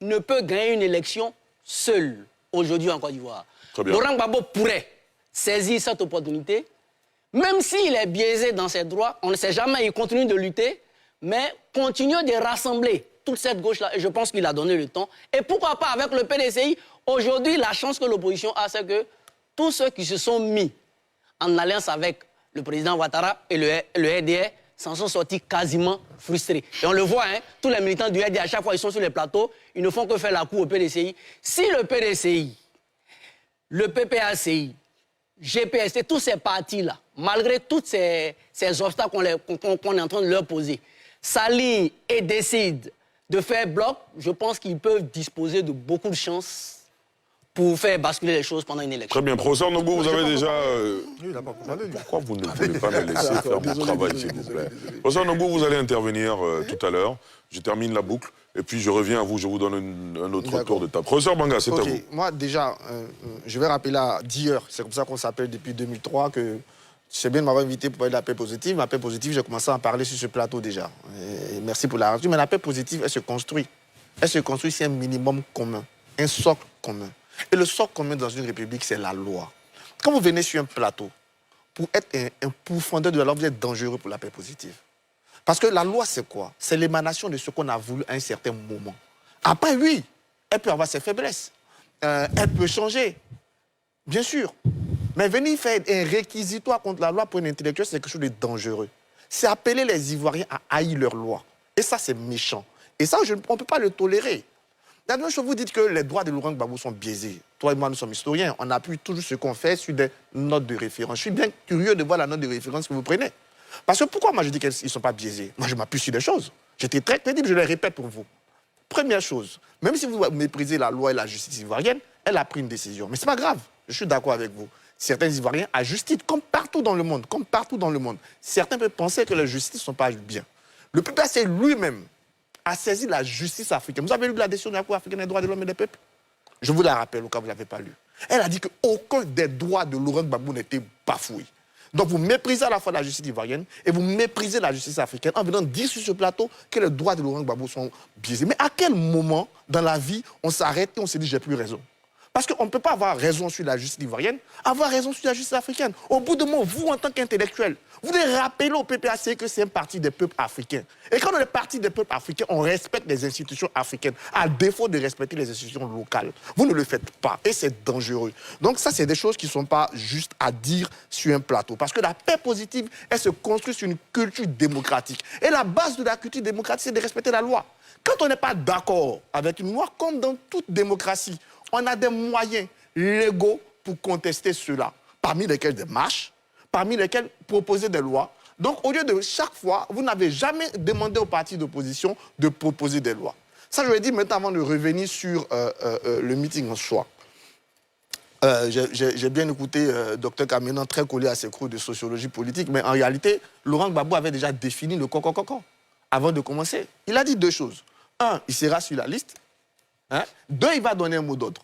ne peut gagner une élection seul aujourd'hui en Côte d'Ivoire. Laurent Gbagbo pourrait saisir cette opportunité, même s'il est biaisé dans ses droits, on ne sait jamais, il continue de lutter, mais continue de rassembler toute cette gauche-là, et je pense qu'il a donné le temps. Et pourquoi pas avec le PDCI, aujourd'hui, la chance que l'opposition a, c'est que tous ceux qui se sont mis en alliance avec le président Ouattara et le RDR s'en sont sortis quasiment frustrés. Et on le voit, hein, tous les militants du RDR, à chaque fois ils sont sur les plateaux, ils ne font que faire la cour au PDCI. Si le PDCI, le PPACI, GPST, tous ces partis-là, malgré tous ces obstacles qu'on est en train de leur poser, s'alignent et décident de faire bloc, je pense qu'ils peuvent disposer de beaucoup de chances pour faire basculer les choses pendant une élection. Très bien. Professeur Nogou, vous avez déjà... Pourquoi vous ne voulez pas me laisser faire mon travail, s'il vous plaît? Professeur Nogou, vous allez intervenir tout à l'heure. Je termine la boucle. Et puis, je reviens à vous. Je vous donne un autre tour de table. Professeur Banga, c'est à vous. Moi, déjà, je vais rappeler là, d'hier, c'est comme ça qu'on s'appelle depuis 2003, que c'est bien de m'avoir invité pour parler de la paix positive. La paix positive, j'ai commencé à en parler sur ce plateau déjà. Et merci pour la raison. Mais la paix positive, elle se construit. Elle se construit sur un minimum commun, un socle commun. Et le socle commun dans une république, c'est la loi. Quand vous venez sur un plateau, pour être un pourfendeur de la loi, vous êtes dangereux pour la paix positive. Parce que la loi, c'est quoi? C'est l'émanation de ce qu'on a voulu à un certain moment. Après, oui, elle peut avoir ses faiblesses. Elle peut changer, bien sûr. Mais venir faire un réquisitoire contre la loi pour un intellectuel, c'est quelque chose de dangereux. C'est appeler les Ivoiriens à haïr leur loi. Et ça, c'est méchant. Et ça, on ne peut pas le tolérer. La dernière chose, vous dites que les droits de Laurent Gbagbo sont biaisés. Toi et moi, nous sommes historiens. On appuie toujours ce qu'on fait sur des notes de référence. Je suis bien curieux de voir la note de référence que vous prenez. Parce que pourquoi moi je dis qu'ils ne sont pas biaisés? Moi, je m'appuie sur des choses. J'étais très crédible, je les répète pour vous. Première chose, même si vous méprisez la loi et la justice ivoirienne, elle a pris une décision. Mais ce n'est pas grave, je suis d'accord avec vous. Certains Ivoiriens ajustent, comme partout dans le monde, Certains peuvent penser que les justices ne sont pas bien. Le peuple, c'est lui-même a saisi la justice africaine. Vous avez lu la décision de la Cour africaine des droits de l'homme et des peuples? Je vous la rappelle au cas où vous ne l'avez pas lu. Elle a dit qu'aucun des droits de Laurent Gbagbo n'était bafoué. Donc vous méprisez à la fois la justice ivoirienne et vous méprisez la justice africaine en venant dire sur ce plateau que les droits de Laurent Gbagbo sont biaisés. Mais à quel moment dans la vie on s'arrête et on se dit j'ai plus raison? Parce qu'on ne peut pas avoir raison sur la justice ivoirienne, avoir raison sur la justice africaine. Au bout de moment, vous, en tant qu'intellectuel, vous devez rappeler au PPAC que c'est un parti des peuples africains. Et quand on est parti des peuples africains, on respecte les institutions africaines, à défaut de respecter les institutions locales. Vous ne le faites pas, et c'est dangereux. Donc ça, c'est des choses qui ne sont pas justes à dire sur un plateau. Parce que la paix positive, elle se construit sur une culture démocratique. Et la base de la culture démocratique, c'est de respecter la loi. Quand on n'est pas d'accord avec une loi, comme dans toute démocratie, on a des moyens légaux pour contester cela, parmi lesquels des marches, parmi lesquels proposer des lois. Donc, au lieu de chaque fois, vous n'avez jamais demandé aux partis d'opposition de proposer des lois. Ça, je l'ai dit maintenant avant de revenir sur le meeting en soi. J'ai bien écouté Dr Kamenan, très collé à ses cours de sociologie politique, mais en réalité, Laurent Gbagbo avait déjà défini le coco avant de commencer. Il a dit deux choses. Un, il sera sur la liste. Hein? Deux, il va donner un mot d'ordre.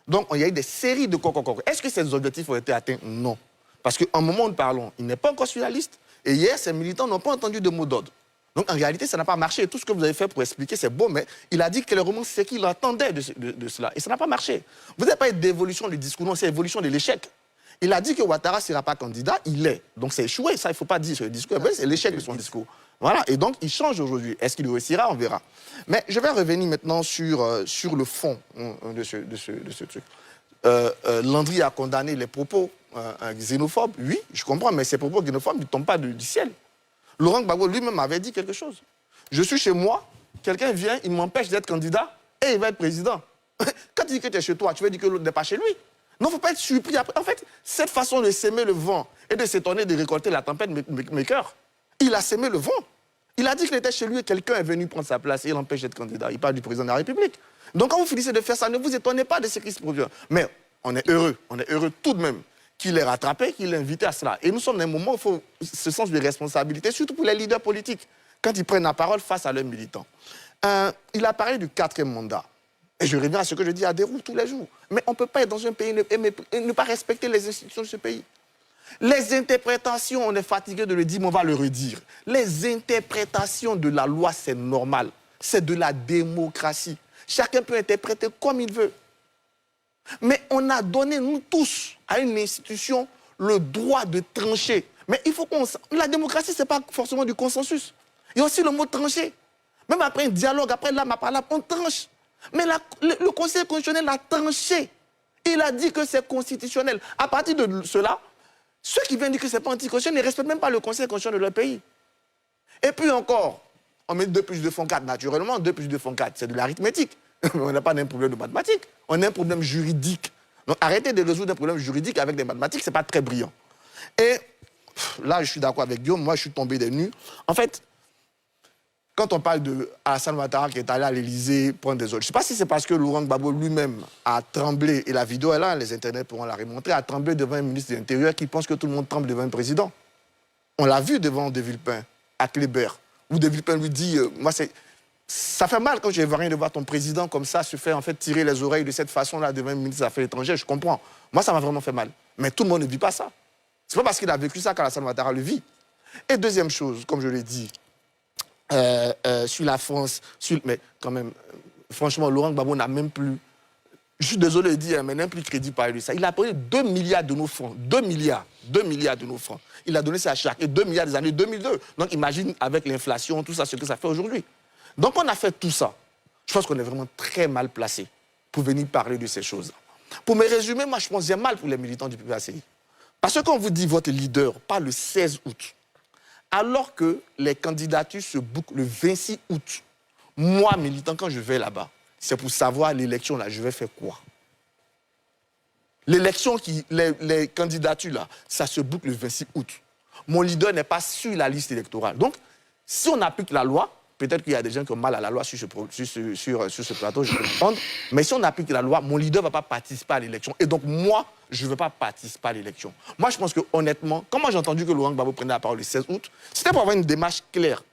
Donc, il y a eu des séries de coco. Est-ce que ces objectifs ont été atteints? Non. Parce qu'à un moment où nous parlons, il n'est pas encore sur la liste. Et hier, ces militants n'ont pas entendu de mot d'ordre. Donc, en réalité, ça n'a pas marché. Et tout ce que vous avez fait pour expliquer, c'est beau, mais il a dit clairement ce qu'il attendait de cela. Et ça n'a pas marché. Vous n'avez pas eu d'évolution du discours, non, c'est l'évolution de l'échec. Il a dit que Ouattara ne sera pas candidat, il l'est. Donc, c'est échoué. Ça, il ne faut pas dire sur le discours. C'est l'échec de son discours. Voilà. Et donc, il change aujourd'hui. Est-ce qu'il réussira? On verra. Mais je vais revenir maintenant sur le fond de ce truc. Landry a condamné les propos xénophobes. Oui, je comprends, mais ces propos xénophobes ne tombent pas du ciel. Laurent Gbagbo lui-même avait dit quelque chose. Je suis chez moi, quelqu'un vient, il m'empêche d'être candidat et il va être président. Quand tu dis que tu es chez toi, tu veux dire que l'autre n'est pas chez lui. Non, il ne faut pas être surpris. En fait, cette façon de s'aimer le vent et de s'étonner de récolter la tempête mes cœurs, il a s'aimé le vent. Il a dit qu'il était chez lui et quelqu'un est venu prendre sa place et il l'empêche d'être candidat. Il parle du président de la République. Donc quand vous finissez de faire ça, ne vous étonnez pas de ce qui se produit. Mais on est heureux tout de même qu'il ait rattrapé, qu'il ait invité à cela. Et nous sommes dans un moment où il faut ce sens de responsabilité, surtout pour les leaders politiques, quand ils prennent la parole face à leurs militants. Il a parlé du 4e mandat. Et je reviens à ce que je dis à Déroux tous les jours. Mais on ne peut pas être dans un pays et ne pas respecter les institutions de ce pays. Les interprétations, on est fatigué de le dire, mais on va le redire. Les interprétations de la loi, c'est normal. C'est de la démocratie. Chacun peut interpréter comme il veut. Mais on a donné, nous tous, à une institution, le droit de trancher. Mais il faut qu'on... La démocratie, ce n'est pas forcément du consensus. Il y a aussi le mot trancher. Même après un dialogue, après l'âme à parler, on tranche. Mais le Conseil constitutionnel a tranché. Il a dit que c'est constitutionnel. À partir de cela, ceux qui viennent dire que ce n'est pas anticonstitutionnel ne respectent même pas le Conseil constitutionnel de leur pays. Et puis encore, on met 2 plus 2 font 4. Naturellement, 2 plus 2 font 4, c'est de l'arithmétique. On n'a pas un problème de mathématiques, on a un problème juridique. Donc arrêtez de résoudre un problème juridique avec des mathématiques, ce n'est pas très brillant. Et là, je suis d'accord avec Guillaume, moi je suis tombé des nues. En fait, quand on parle de Alassane Ouattara qui est allé à l'Élysée prendre des ordres, je ne sais pas si c'est parce que Laurent Gbagbo lui-même a tremblé, et la vidéo est là, les internets pourront la remontrer, a tremblé devant un ministre de l'Intérieur qui pense que tout le monde tremble devant un président. On l'a vu devant De Villepin, à Kléber, où De Villepin lui dit, moi c'est... Ça fait mal quand j'ai rien de voir ton président comme ça se faire en fait tirer les oreilles de cette façon-là devant un ministre des Affaires étrangères, je comprends. Moi, ça m'a vraiment fait mal. Mais tout le monde ne vit pas ça. C'est pas parce qu'il a vécu ça qu'Alassane Ouattara le vit. Et deuxième chose, comme je l'ai dit, sur la France, mais quand même, franchement, Laurent Gbagbo n'a même plus, je suis désolé de dire, mais n'a plus crédit par lui. Ça. Il a pris 2 milliards de nos francs, 2 milliards de nos francs. Il a donné ça à chaque, et 2 milliards des années 2002. Donc imagine avec l'inflation, tout ça, ce que ça fait aujourd'hui. Donc on a fait tout ça. Je pense qu'on est vraiment très mal placé pour venir parler de ces choses-là. Pour me résumer, moi je pense que j'ai mal pour les militants du PPACI. Parce que quand on vous dit votre leader part le 16 août, alors que les candidatures se bouclent le 26 août, moi, militant, quand je vais là-bas, c'est pour savoir l'élection là, je vais faire quoi? L'élection, les candidatures là, ça se boucle le 26 août. Mon leader n'est pas sur la liste électorale. Donc, si on applique la loi, peut-être qu'il y a des gens qui ont mal à la loi sur ce plateau, je peux comprendre. Mais si on applique la loi, mon leader ne va pas participer à l'élection. Et donc, moi, je ne veux pas participer à l'élection. Moi, je pense que, honnêtement, quand moi j'ai entendu que Laurent Gbagbo prenait la parole le 16 août, c'était pour avoir une démarche claire.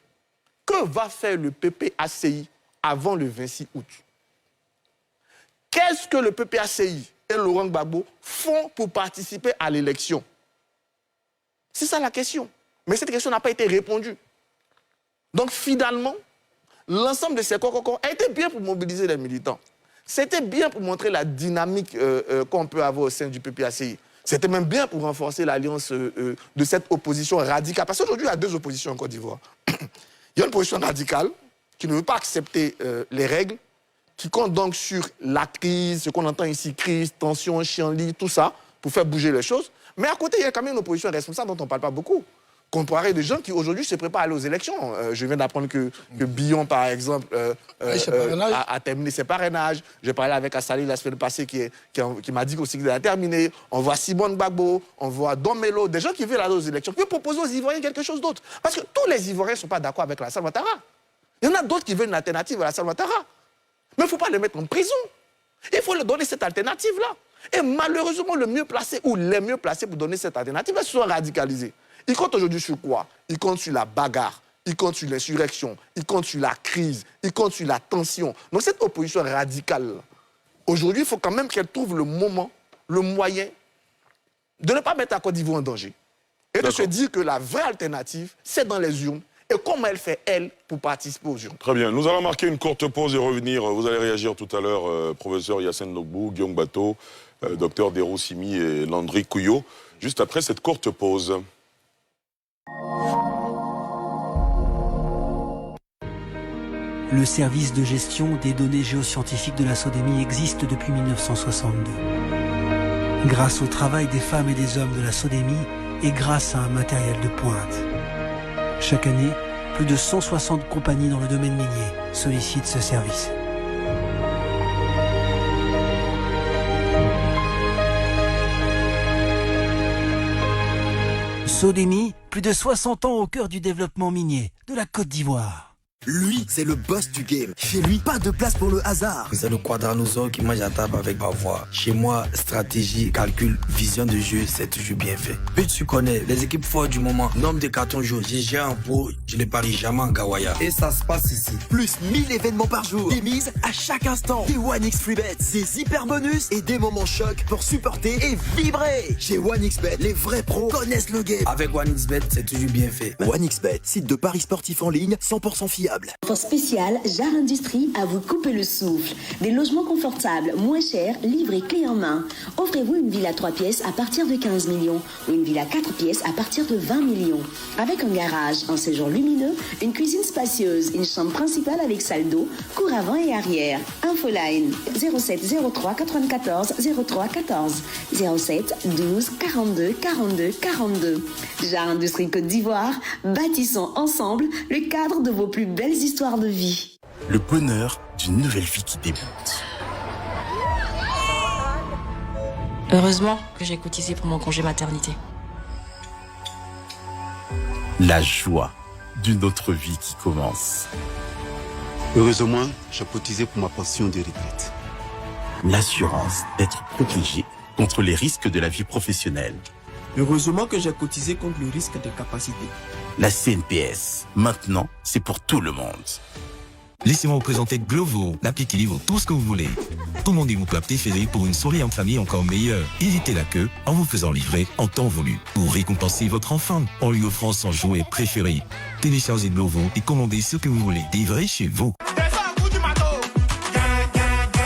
Que va faire le PPACI avant le 26 août? Qu'est-ce que le PPACI et Laurent Gbagbo font pour participer à l'élection? C'est ça la question. Mais cette question n'a pas été répondue. Donc finalement, l'ensemble de ces cocons a été bien pour mobiliser les militants. C'était bien pour montrer la dynamique qu'on peut avoir au sein du PPACI. C'était même bien pour renforcer l'alliance de cette opposition radicale. Parce qu'aujourd'hui, il y a 2 oppositions en Côte d'Ivoire. Il y a une opposition radicale qui ne veut pas accepter les règles, qui compte donc sur la crise, ce qu'on entend ici, crise, tension, chienlit, tout ça, pour faire bouger les choses. Mais à côté, il y a quand même une opposition responsable dont on ne parle pas beaucoup. Comparé des gens qui aujourd'hui se préparent à aller aux élections. Je viens d'apprendre que Billon, par exemple, a terminé ses parrainages. J'ai parlé avec Assali la semaine passée qui m'a dit aussi qu'il a terminé. On voit Simone Gbagbo, on voit Don Melo, des gens qui veulent aller aux élections, qui veulent proposer aux Ivoiriens quelque chose d'autre. Parce que tous les Ivoiriens ne sont pas d'accord avec Alassane Ouattara. Il y en a d'autres qui veulent une alternative à Alassane Ouattara. Mais il ne faut pas les mettre en prison. Il faut leur donner cette alternative-là. Et malheureusement, le mieux placé ou les mieux placés pour donner cette alternative, ils sont radicalisés. Ils comptent aujourd'hui sur quoi? Ils comptent sur la bagarre, ils comptent sur l'insurrection, ils comptent sur la crise, ils comptent sur la tension. Donc cette opposition radicale, Aujourd'hui, il faut quand même qu'elle trouve le moment, le moyen de ne pas mettre la Côte d'Ivoire en danger. Et de se dire que la vraie alternative, c'est dans les urnes. Et comment elle fait, elle, pour participer aux urnes. Très bien. Nous allons marquer une courte pause et revenir. Vous allez réagir tout à l'heure, professeur Yassine Nogbou, Guillaume Bateau, docteur Dero Simi et Landry Couillot, juste après cette courte pause. Le service de gestion des données géoscientifiques de la SODEMI existe depuis 1962. Grâce au travail des femmes et des hommes de la SODEMI et grâce à un matériel de pointe. Chaque année, plus de 160 compagnies dans le domaine minier sollicitent ce service. SODEMI, plus de 60 ans au cœur du développement minier de la Côte d'Ivoire. Lui, c'est le boss du game. Chez lui, pas de place pour le hasard. C'est le quadranosaure qui mange à table avec ma voix. Chez moi, stratégie, calcul, vision de jeu, c'est toujours bien fait. Puis tu connais, les équipes fortes du moment, nombre de cartons jaunes, GG en pro, je ne parie jamais en Gawaya. Et ça se passe ici. Plus 1000 événements par jour. Des mises à chaque instant. Des 1x Freebets, des hyper bonus et des moments chocs pour supporter et vibrer. Chez 1xBet, les vrais pros connaissent le game. Avec 1xBet, c'est toujours bien fait. 1xBet, site de paris sportifs en ligne, 100% fiable. Offre spéciale, Jar Industrie à vous couper le souffle. Des logements confortables, moins chers, livrés clé en main. Offrez-vous une villa 3 pièces à partir de 15 millions ou une villa 4 pièces à partir de 20 millions. Avec un garage, un séjour lumineux, une cuisine spacieuse, une chambre principale avec salle d'eau, cour avant et arrière. Infoline 07 03 94 03 14 07 12 42 42 42. Jar Industrie Côte d'Ivoire, bâtissons ensemble le cadre de vos plus belles histoires de vie. Le bonheur d'une nouvelle vie qui débute. Heureusement que j'ai cotisé pour mon congé maternité. La joie d'une autre vie qui commence. Heureusement, j'ai cotisé pour ma pension de retraite. L'assurance d'être protégé contre les risques de la vie professionnelle. Heureusement que j'ai cotisé contre le risque de capacité. La CNPS, maintenant, c'est pour tout le monde. Laissez-moi vous présenter Glovo, l'appli qui livre tout ce que vous voulez. Commandez-vous plat préféré pour une soirée en famille encore meilleure. Évitez la queue en vous faisant livrer en temps voulu. Pour récompenser votre enfant en lui offrant son jouet préféré. Téléchargez Glovo et commandez ce que vous voulez livrer chez vous.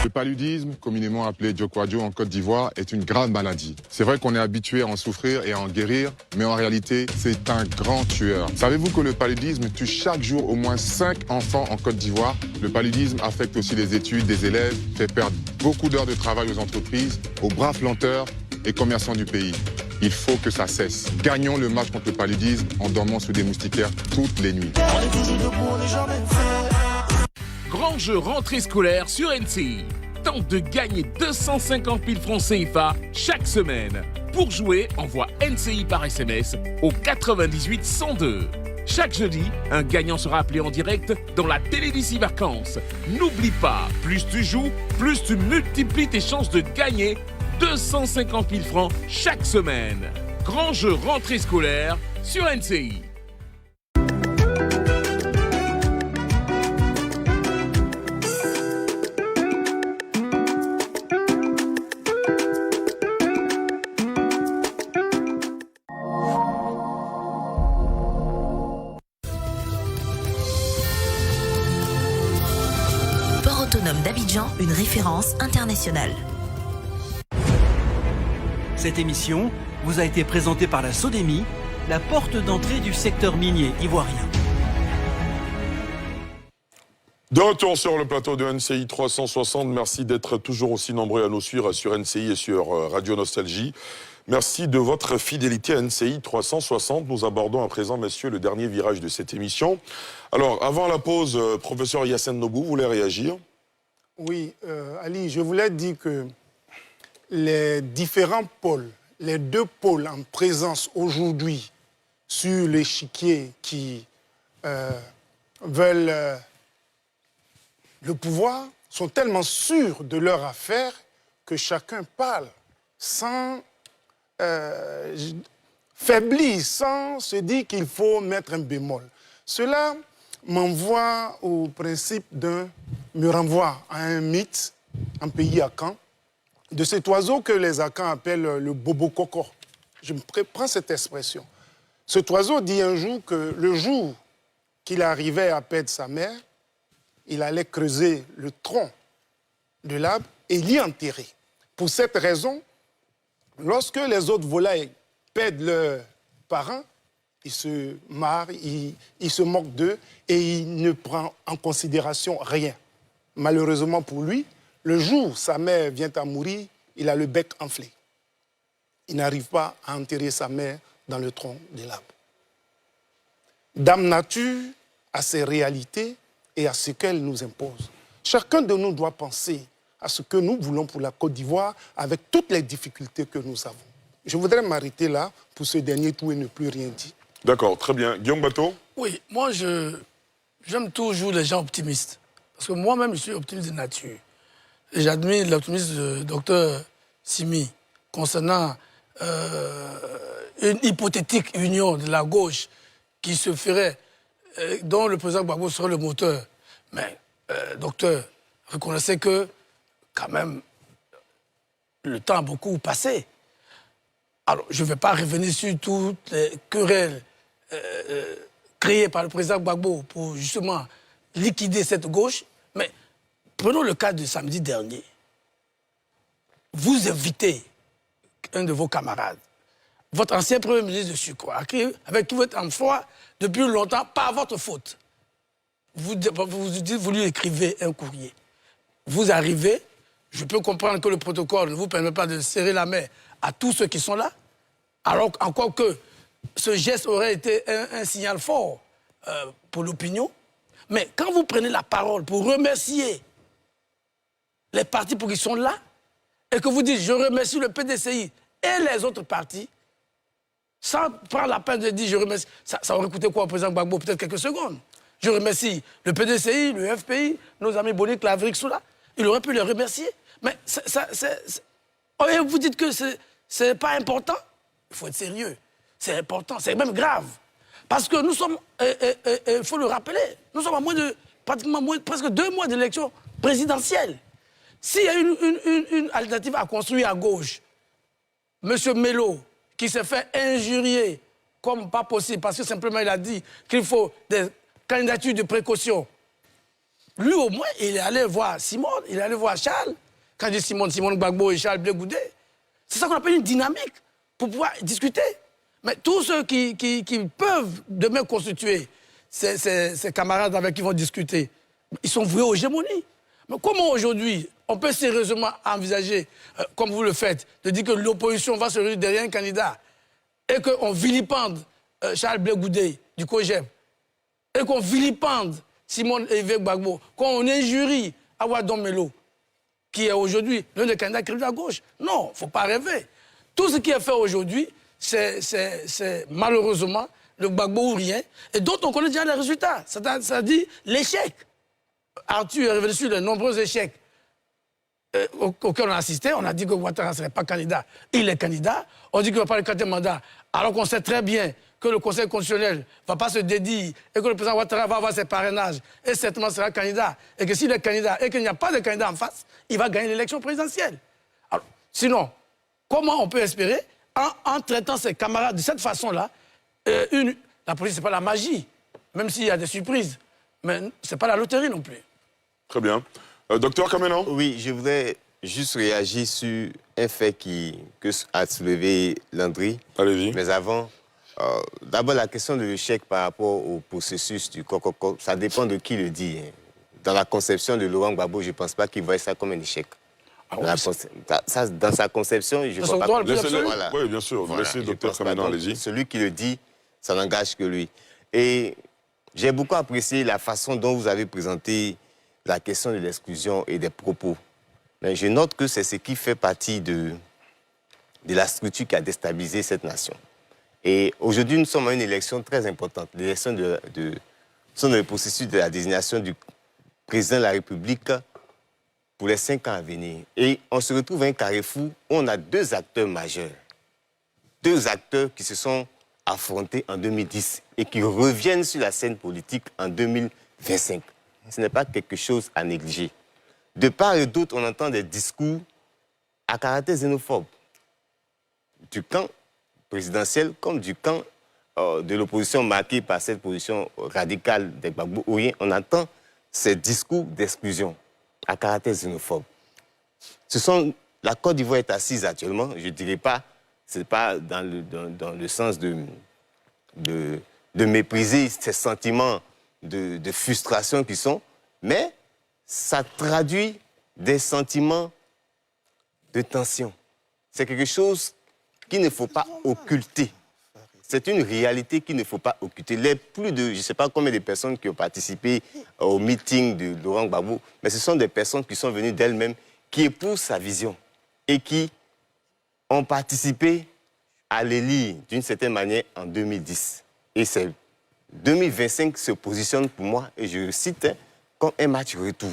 Le paludisme, communément appelé Djokwadjo en Côte d'Ivoire, est une grave maladie. C'est vrai qu'on est habitué à en souffrir et à en guérir, mais en réalité, c'est un grand tueur. Savez-vous que le paludisme tue chaque jour au moins 5 enfants en Côte d'Ivoire? Le paludisme affecte aussi les études des élèves, fait perdre beaucoup d'heures de travail aux entreprises, aux braves planteurs et commerçants du pays. Il faut que ça cesse. Gagnons le match contre le paludisme en dormant sous des moustiquaires toutes les nuits. On est toujours debout, on n'est jamais prêt. Grand jeu rentrée scolaire sur NCI. Tente de gagner 250 000 francs CFA chaque semaine. Pour jouer, envoie NCI par SMS au 98 102. Chaque jeudi, un gagnant sera appelé en direct dans la Télévisie Vacances. N'oublie pas, plus tu joues, plus tu multiplies tes chances de gagner 250 000 francs chaque semaine. Grand jeu rentrée scolaire sur NCI. Autonome d'Abidjan, une référence internationale. Cette émission vous a été présentée par la SODEMI, la porte d'entrée du secteur minier ivoirien. De retour sur le plateau de NCI 360, merci d'être toujours aussi nombreux à nous suivre sur NCI et sur Radio Nostalgie. Merci de votre fidélité à NCI 360. Nous abordons à présent, messieurs, le dernier virage de cette émission. Alors, avant la pause, professeur Yassine Nogbou, vous voulez réagir? Oui, Ali, je voulais dire que les différents pôles, les deux pôles en présence aujourd'hui sur l'échiquier qui veulent le pouvoir sont tellement sûrs de leur affaire que chacun parle sans faiblir, sans se dire qu'il faut mettre un bémol. Cela me renvoie à un mythe un pays Akan, de cet oiseau que les Akans appellent le bobo coco. Je prends cette expression. Cet oiseau dit un jour que le jour qu'il arrivait à perdre sa mère, il allait creuser le tronc de l'arbre et l'y enterrer. Pour cette raison, lorsque les autres volailles perdent leurs parents, il se marre, il se moque d'eux et il ne prend en considération rien. Malheureusement pour lui, le jour où sa mère vient à mourir, il a le bec enflé. Il n'arrive pas à enterrer sa mère dans le tronc de l'arbre. Dame Nature a ses réalités et à ce qu'elle nous impose. Chacun de nous doit penser à ce que nous voulons pour la Côte d'Ivoire avec toutes les difficultés que nous avons. Je voudrais m'arrêter là pour ce dernier tour et ne plus rien dire. D'accord, très bien. Guillaume Bateau? Oui, moi, j'aime toujours les gens optimistes. Parce que moi-même, je suis optimiste de nature. Et j'admire l'optimisme du docteur Simi concernant une hypothétique union de la gauche qui se ferait, dont le président Gbagbo serait le moteur. Mais, docteur, reconnaissez que, quand même, le temps a beaucoup passé. Alors, je ne vais pas revenir sur toutes les querelles créées par le président Gbagbo pour justement liquider cette gauche, mais prenons le cas de samedi dernier. Vous invitez un de vos camarades, votre ancien Premier ministre de Sucre, avec qui vous êtes en froid depuis longtemps, par votre faute. Vous lui écrivez un courrier. Vous arrivez, je peux comprendre que le protocole ne vous permet pas de serrer la main à tous ceux qui sont là, alors encore que ce geste aurait été un signal fort pour l'opinion. Mais quand vous prenez la parole pour remercier les partis pour qu'ils sont là, et que vous dites « je remercie le PDCI et les autres partis », sans prendre la peine de dire « je remercie », ça aurait coûté quoi au président Gbagbo? Peut-être quelques secondes. Je remercie le PDCI, le FPI, nos amis Bonic, Laverick, Soula. Il aurait pu les remercier. Mais vous dites que c'est pas important. Il faut être sérieux. C'est important, c'est même grave. Parce que nous sommes, il faut le rappeler, nous sommes à presque 2 mois d'élection présidentielle. S'il y a une alternative à construire à gauche, M. Melo, qui s'est fait injurier comme pas possible, parce que simplement il a dit qu'il faut des candidatures de précaution, lui au moins, il est allé voir Simone, il est allé voir Charles. Quand je dis Simone Gbagbo et Charles Blé Goudé, c'est ça qu'on appelle une dynamique pour pouvoir discuter. Mais tous ceux qui peuvent demain constituer ces camarades avec qui ils vont discuter, ils sont voués aux gémonies. Mais comment aujourd'hui on peut sérieusement envisager, comme vous le faites, de dire que l'opposition va se réunir derrière un candidat et qu'on vilipende Charles Blé Goudé du COGEP et qu'on vilipende Simone Évêque Gbagbo, qu'on injurie Awadon Melo, qui est aujourd'hui l'un des candidats créés à gauche? Non, il ne faut pas rêver. Tout ce qui est fait aujourd'hui, c'est malheureusement le Gbagbo ou rien, et dont on connaît déjà les résultats. C'est-à-dire l'échec. Arthur est revenu sur les nombreux échecs auxquels on a assisté. On a dit que Ouattara ne serait pas candidat. Il est candidat. On dit qu'il ne va pas le quatrième mandat. Alors qu'on sait très bien que le Conseil constitutionnel ne va pas se dédier et que le président Ouattara va avoir ses parrainages et certainement sera candidat. Et que s'il est candidat et qu'il n'y a pas de candidat en face, il va gagner l'élection présidentielle. Alors, sinon, comment on peut espérer, en traitant ses camarades de cette façon-là, la police, ce n'est pas la magie, même s'il y a des surprises, mais ce n'est pas la loterie non plus. Très bien. Docteur Kamenan? Oui, je voudrais juste réagir sur un fait que a soulevé Landry. Allez-y. Mais avant, d'abord la question de l'échec par rapport au processus du Coco, ça dépend de qui le dit. Dans la conception de Laurent Gbagbo, je ne pense pas qu'il voit ça comme un échec. Dans sa conception, je ne vois pas... Voilà. Oui, bien sûr. Voilà, laissez le docteur Kamenan, allez-y. Celui qui le dit, ça n'engage que lui. Et j'ai beaucoup apprécié la façon dont vous avez présenté la question de l'exclusion et des propos. Mais je note que c'est ce qui fait partie de la structure qui a déstabilisé cette nation. Et aujourd'hui, nous sommes à une élection très importante, l'élection dans le processus de la désignation du président de la République pour les 5 ans à venir. Et on se retrouve à un carrefour où on a 2 acteurs majeurs. 2 acteurs qui se sont affrontés en 2010 et qui reviennent sur la scène politique en 2025. Ce n'est pas quelque chose à négliger. de part et d'autre, on entend des discours à caractère xénophobe. Du camp présidentiel comme du camp de l'opposition marquée par cette position radicale des Gbagbo-Oyen, on entend ces discours d'exclusion à caractère xénophobe. La Côte d'Ivoire est assise actuellement, je ne dirais pas, ce n'est pas dans le sens de mépriser ces sentiments de frustration qui sont, mais ça traduit des sentiments de tension. C'est quelque chose qu'il ne faut pas occulter. C'est une réalité qu'il ne faut pas occulter. Les plus de, je ne sais pas combien de personnes qui ont participé au meeting de Laurent Gbagbo, mais ce sont des personnes qui sont venues d'elles-mêmes, qui épousent sa vision et qui ont participé à l'élire d'une certaine manière en 2010. Et c'est 2025 se positionne pour moi, et je le cite, comme un match retour.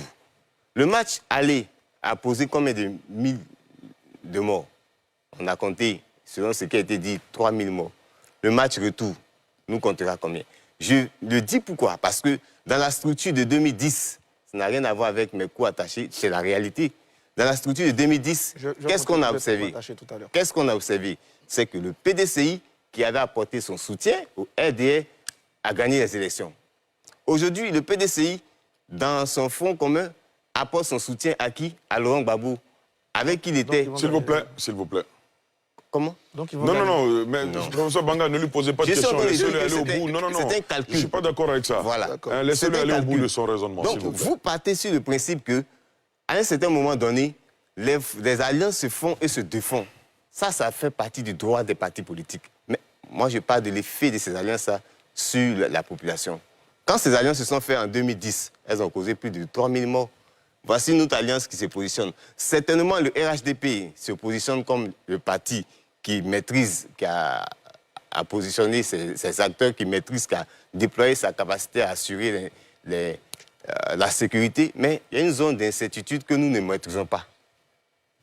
Le match aller a posé combien de mille de morts? On a compté, selon ce qui a été dit, 3000 morts. Le match retour nous comptera combien? Je le dis pourquoi? Parce que dans la structure de 2010, ça n'a rien à voir avec mes coups attachés, c'est la réalité. Dans la structure de 2010, qu'est-ce qu'on a observé? Qu'est-ce qu'on a observé? C'est que le PDCI, qui avait apporté son soutien au RDR, a gagné les élections. Aujourd'hui, le PDCI, dans son front commun, apporte son soutien à qui? À Laurent Gbagbo, avec qui il était... S'il vous plaît, s'il vous plaît. Comment? Non, mais professeur Banga, ne lui posez pas de questions, laissez-le aller au bout. Non, c'est un calcul. Je ne suis pas d'accord avec ça. Voilà. Laissez-le aller au bout de son raisonnement. Donc, vous partez sur le principe que, à un certain moment donné, les alliances se font et se défont. Ça fait partie du droit des partis politiques. Mais moi, je parle de l'effet de ces alliances-là sur la population. Quand ces alliances se sont faites en 2010, elles ont causé plus de 3000 morts. Voici une autre alliance qui se positionne. Certainement, le RHDP se positionne comme le parti qui maîtrise, qui a positionné ses acteurs, qui maîtrise, qui a déployé sa capacité à assurer la sécurité. Mais il y a une zone d'incertitude que nous ne maîtrisons pas,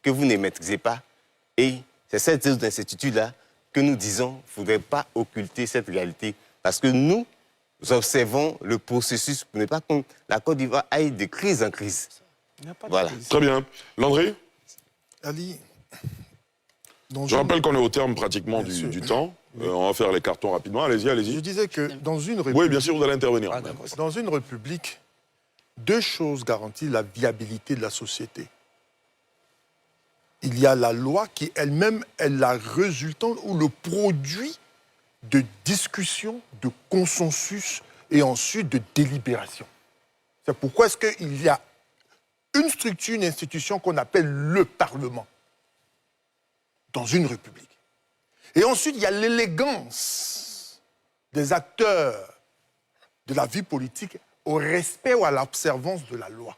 que vous ne maîtrisez pas. Et c'est cette zone d'incertitude-là que nous disons qu'il ne faudrait pas occulter cette réalité. Parce que nous observons le processus pour ne pas que la Côte d'Ivoire aille de crise en crise. Voilà. Très bien. Landry? Ali, je rappelle qu'on est au terme pratiquement du temps. On va faire les cartons rapidement. Allez-y, allez-y. Je disais que dans une république... Oui, bien sûr, vous allez intervenir. Dans une république, deux choses garantissent la viabilité de la société. Il y a la loi qui elle-même est la résultante ou le produit de discussion, de consensus et ensuite de délibération. C'est pourquoi est-ce qu'il y a une structure, une institution qu'on appelle le Parlement dans une république. Et ensuite, il y a l'élégance des acteurs de la vie politique au respect ou à l'observance de la loi.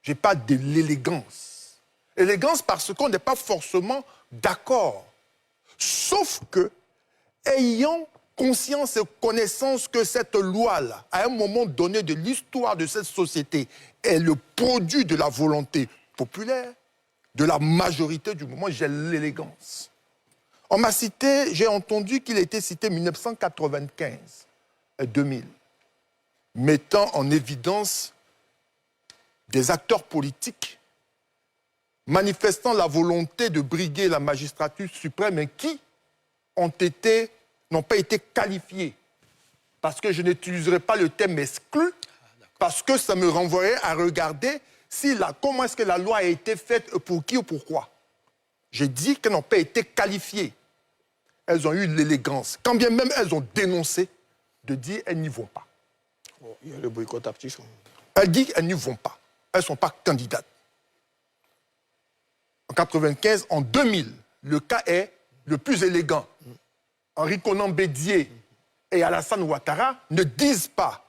Je n'ai pas de l'élégance. Élégance parce qu'on n'est pas forcément d'accord. Sauf que, ayant conscience et connaissance que cette loi-là, à un moment donné de l'histoire de cette société, est le produit de la volonté populaire, de la majorité du moment, j'ai l'élégance. On m'a cité, j'ai entendu qu'il a été cité 1995 et 2000, mettant en évidence des acteurs politiques manifestant la volonté de briguer la magistrature suprême et qui n'ont pas été qualifiés. Parce que je n'utiliserai pas le terme exclu, parce que ça me renvoierait à regarder comment est-ce que la loi a été faite, pour qui ou pourquoi. J'ai dit qu'elles n'ont pas été qualifiées. Elles ont eu l'élégance, quand bien même elles ont dénoncé, de dire qu'elles n'y vont pas. Il y a le boycott actif. Elles disent qu'elles n'y vont pas. Elles ne sont pas candidates. En 1995, en 2000, le cas est le plus élégant. Henri Konan Bédié et Alassane Ouattara ne disent pas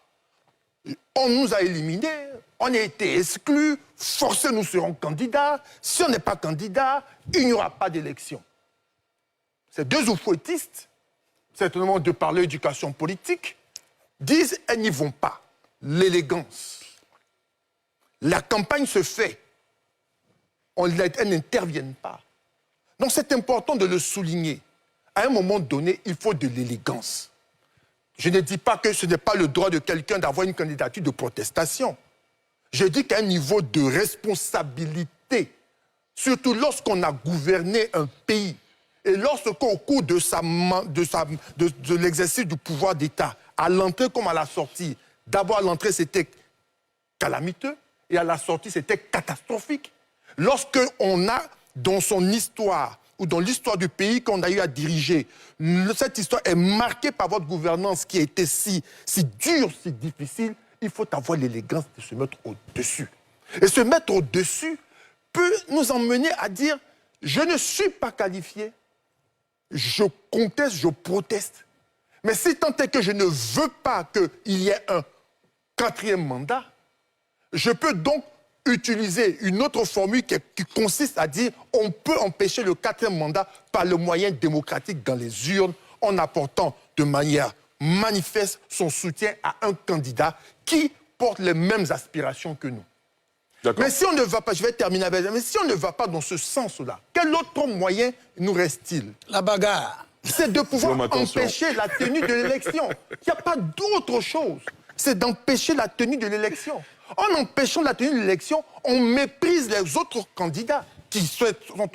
« on nous a éliminés, on a été exclus, forcés nous serons candidats, si on n'est pas candidat, il n'y aura pas d'élection ». Ces deux oufouettistes, certainement de par l'éducation politique, disent « elles n'y vont pas ». L'élégance. La campagne se fait. Elles n'interviennent pas. Donc c'est important de le souligner. À un moment donné, il faut de l'élégance. Je ne dis pas que ce n'est pas le droit de quelqu'un d'avoir une candidature de protestation. Je dis qu'à un niveau de responsabilité, surtout lorsqu'on a gouverné un pays, et lorsqu'au cours de l'exercice du pouvoir d'État, à l'entrée comme à la sortie, d'abord à l'entrée c'était calamiteux, et à la sortie c'était catastrophique. Lorsqu'on a dans son histoire, ou dans l'histoire du pays qu'on a eu à diriger, cette histoire est marquée par votre gouvernance qui a été si dure, si difficile, il faut avoir l'élégance de se mettre au-dessus. Et se mettre au-dessus peut nous emmener à dire « je ne suis pas qualifié, je conteste, je proteste ». Mais si tant est que je ne veux pas qu'il y ait un 4e mandat, je peux donc utiliser une autre formule qui consiste à dire on peut empêcher le 4e mandat par le moyen démocratique dans les urnes en apportant de manière manifeste son soutien à un candidat qui porte les mêmes aspirations que nous. Mais si on ne va pas, je vais terminer avec ça, mais si on ne va pas dans ce sens-là, quel autre moyen nous reste-t-il? La bagarre. C'est de pouvoir empêcher la tenue de l'élection. Il n'y a pas d'autre chose. C'est d'empêcher la tenue de l'élection. En empêchant la tenue de l'élection, on méprise les autres candidats qui sont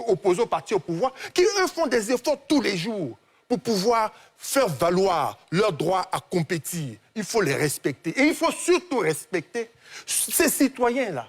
opposés au parti au pouvoir, qui eux font des efforts tous les jours pour pouvoir faire valoir leur droit à compétir. Il faut les respecter. Et il faut surtout respecter ces citoyens-là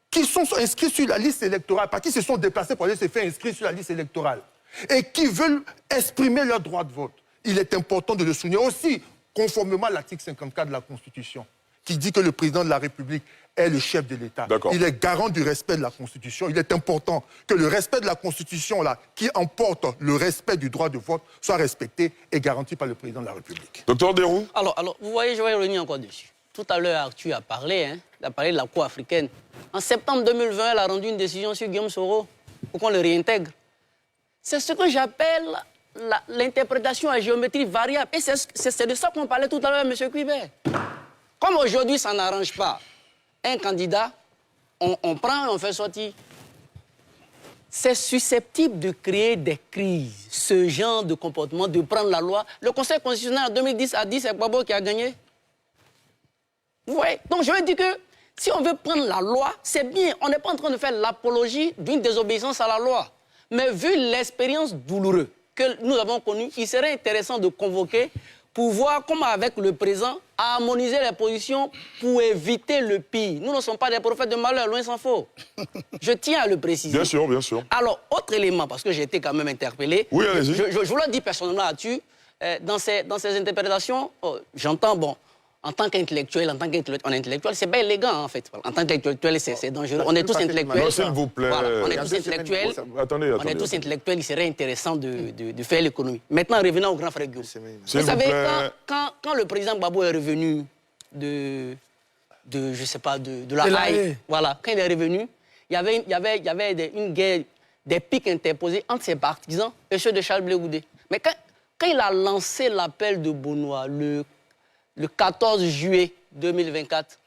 qui sont inscrits sur la liste électorale, qui se sont déplacés pour aller se faire inscrire sur la liste électorale et qui veulent exprimer leur droit de vote. Il est important de le souligner aussi, conformément à l'article 54 de la Constitution, qui dit que le président de la République est le chef de l'État. Il est garant du respect de la Constitution. Il est important que le respect de la Constitution, là, qui emporte le respect du droit de vote, soit respecté et garanti par le président de la République. Docteur Derou. Alors, vous voyez, je vais revenir encore dessus. Tout à l'heure, Arthur a parlé, il a parlé de la Cour africaine. En septembre 2020, elle a rendu une décision sur Guillaume Soro pour qu'on le réintègre. C'est ce que j'appelle l'interprétation à géométrie variable. Et c'est de ça qu'on parlait tout à l'heure, M. Cuibert. Comme aujourd'hui, ça n'arrange pas un candidat, on prend et on fait sortir. C'est susceptible de créer des crises, ce genre de comportement, de prendre la loi. Le Conseil constitutionnel en 2010 a dit c'est Gbagbo qui a gagné. Vous voyez? Donc je veux dire que si on veut prendre la loi, c'est bien. On n'est pas en train de faire l'apologie d'une désobéissance à la loi. Mais vu l'expérience douloureuse que nous avons connue, il serait intéressant de convoquer pour voir comment, avec le présent, harmoniser les positions pour éviter le pire. Nous ne sommes pas des prophètes de malheur, loin s'en faut. Je tiens à le préciser. Bien sûr, bien sûr. Alors, autre élément, parce que j'ai été quand même interpellé. Oui, allez-y. Je vous le dis personnellement là-dessus. Dans ces interprétations, j'entends, bon, en tant qu'intellectuel, c'est pas élégant, en fait. En tant qu'intellectuel, c'est dangereux. On est tous intellectuels. Non, s'il vous plaît. Voilà, on est tous intellectuels. Attendez. On est tous intellectuels, il serait intéressant de faire l'économie. Maintenant, revenons au grand frère Guillaume. Vous savez, quand le président Gbagbo est revenu je sais pas, de la Haye, voilà, quand il est revenu, il y avait une guerre, des pics interposés entre ses partisans et ceux de Charles Blé Goudé. Mais quand il a lancé l'appel de Benoît, le 14 juillet 2024,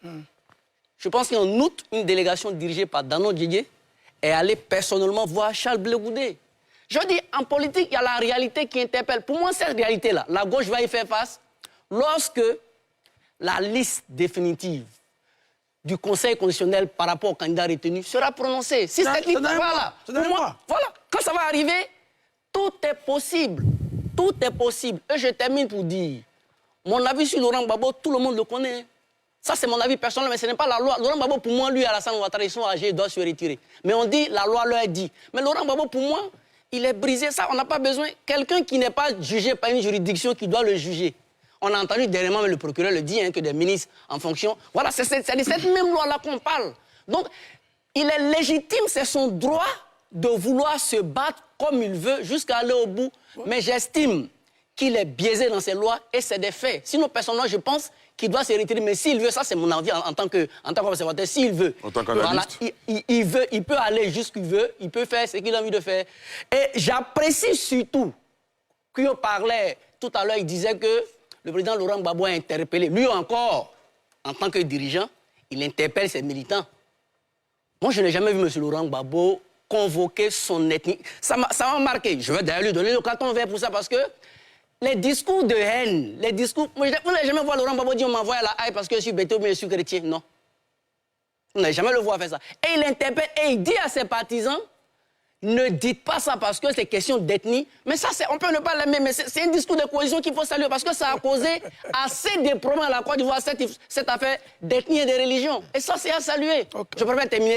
je pense qu'en août, une délégation dirigée par Dano Didier est allée personnellement voir Charles Blé Goudé. Je dis, en politique, il y a la réalité qui interpelle. Pour moi, cette réalité-là, la gauche va y faire face lorsque la liste définitive du Conseil constitutionnel par rapport au candidat retenu sera prononcée. Si cette liste, voilà, quand ça va arriver, tout est possible. Tout est possible. Et je termine pour dire, mon avis sur Laurent Gbagbo, tout le monde le connaît. Ça, c'est mon avis personnel, mais ce n'est pas la loi. Laurent Gbagbo, pour moi, lui, Alassane Ouattara, ils sont âgés, ils doivent se retirer. Mais on dit, la loi leur dit. Mais Laurent Gbagbo, pour moi, il est brisé. Ça, on n'a pas besoin. Quelqu'un qui n'est pas jugé par une juridiction qui doit le juger. On a entendu dernièrement, le procureur le dit, que des ministres en fonction. Voilà, c'est de cette même loi-là qu'on parle. Donc, il est légitime, c'est son droit de vouloir se battre comme il veut jusqu'à aller au bout. Mais j'estime qu'il est biaisé dans ses lois et c'est des faits. Sinon, personnellement, je pense qu'il doit se retirer. Mais s'il veut, ça c'est mon avis en tant qu'observateur, s'il veut, voilà, il peut aller jusqu'où il veut, il peut faire ce qu'il a envie de faire. Et j'apprécie surtout qu'on parlait, tout à l'heure, il disait que le président Laurent Gbagbo a interpellé, lui encore, en tant que dirigeant, il interpelle ses militants. Moi, je n'ai jamais vu M. Laurent Gbagbo convoquer son ethnie. Ça m'a marqué. Je vais d'ailleurs lui donner le carton vert pour ça parce que les discours de haine, les discours... Vous n'avez jamais vu Laurent Gbagbo dire on m'envoie à la haie parce que je suis bêté ou bien je suis chrétien. Non. On n'a jamais le voir faire ça. Et il interpelle et il dit à ses partisans, ne dites pas ça parce que c'est question d'ethnie. Mais ça, on peut ne pas l'aimer, mais c'est un discours de cohésion qu'il faut saluer parce que ça a causé assez de problèmes à la Côte d'Ivoire, cette affaire d'ethnie et de religion. Et ça, c'est à saluer. Okay. Je préfère terminer là.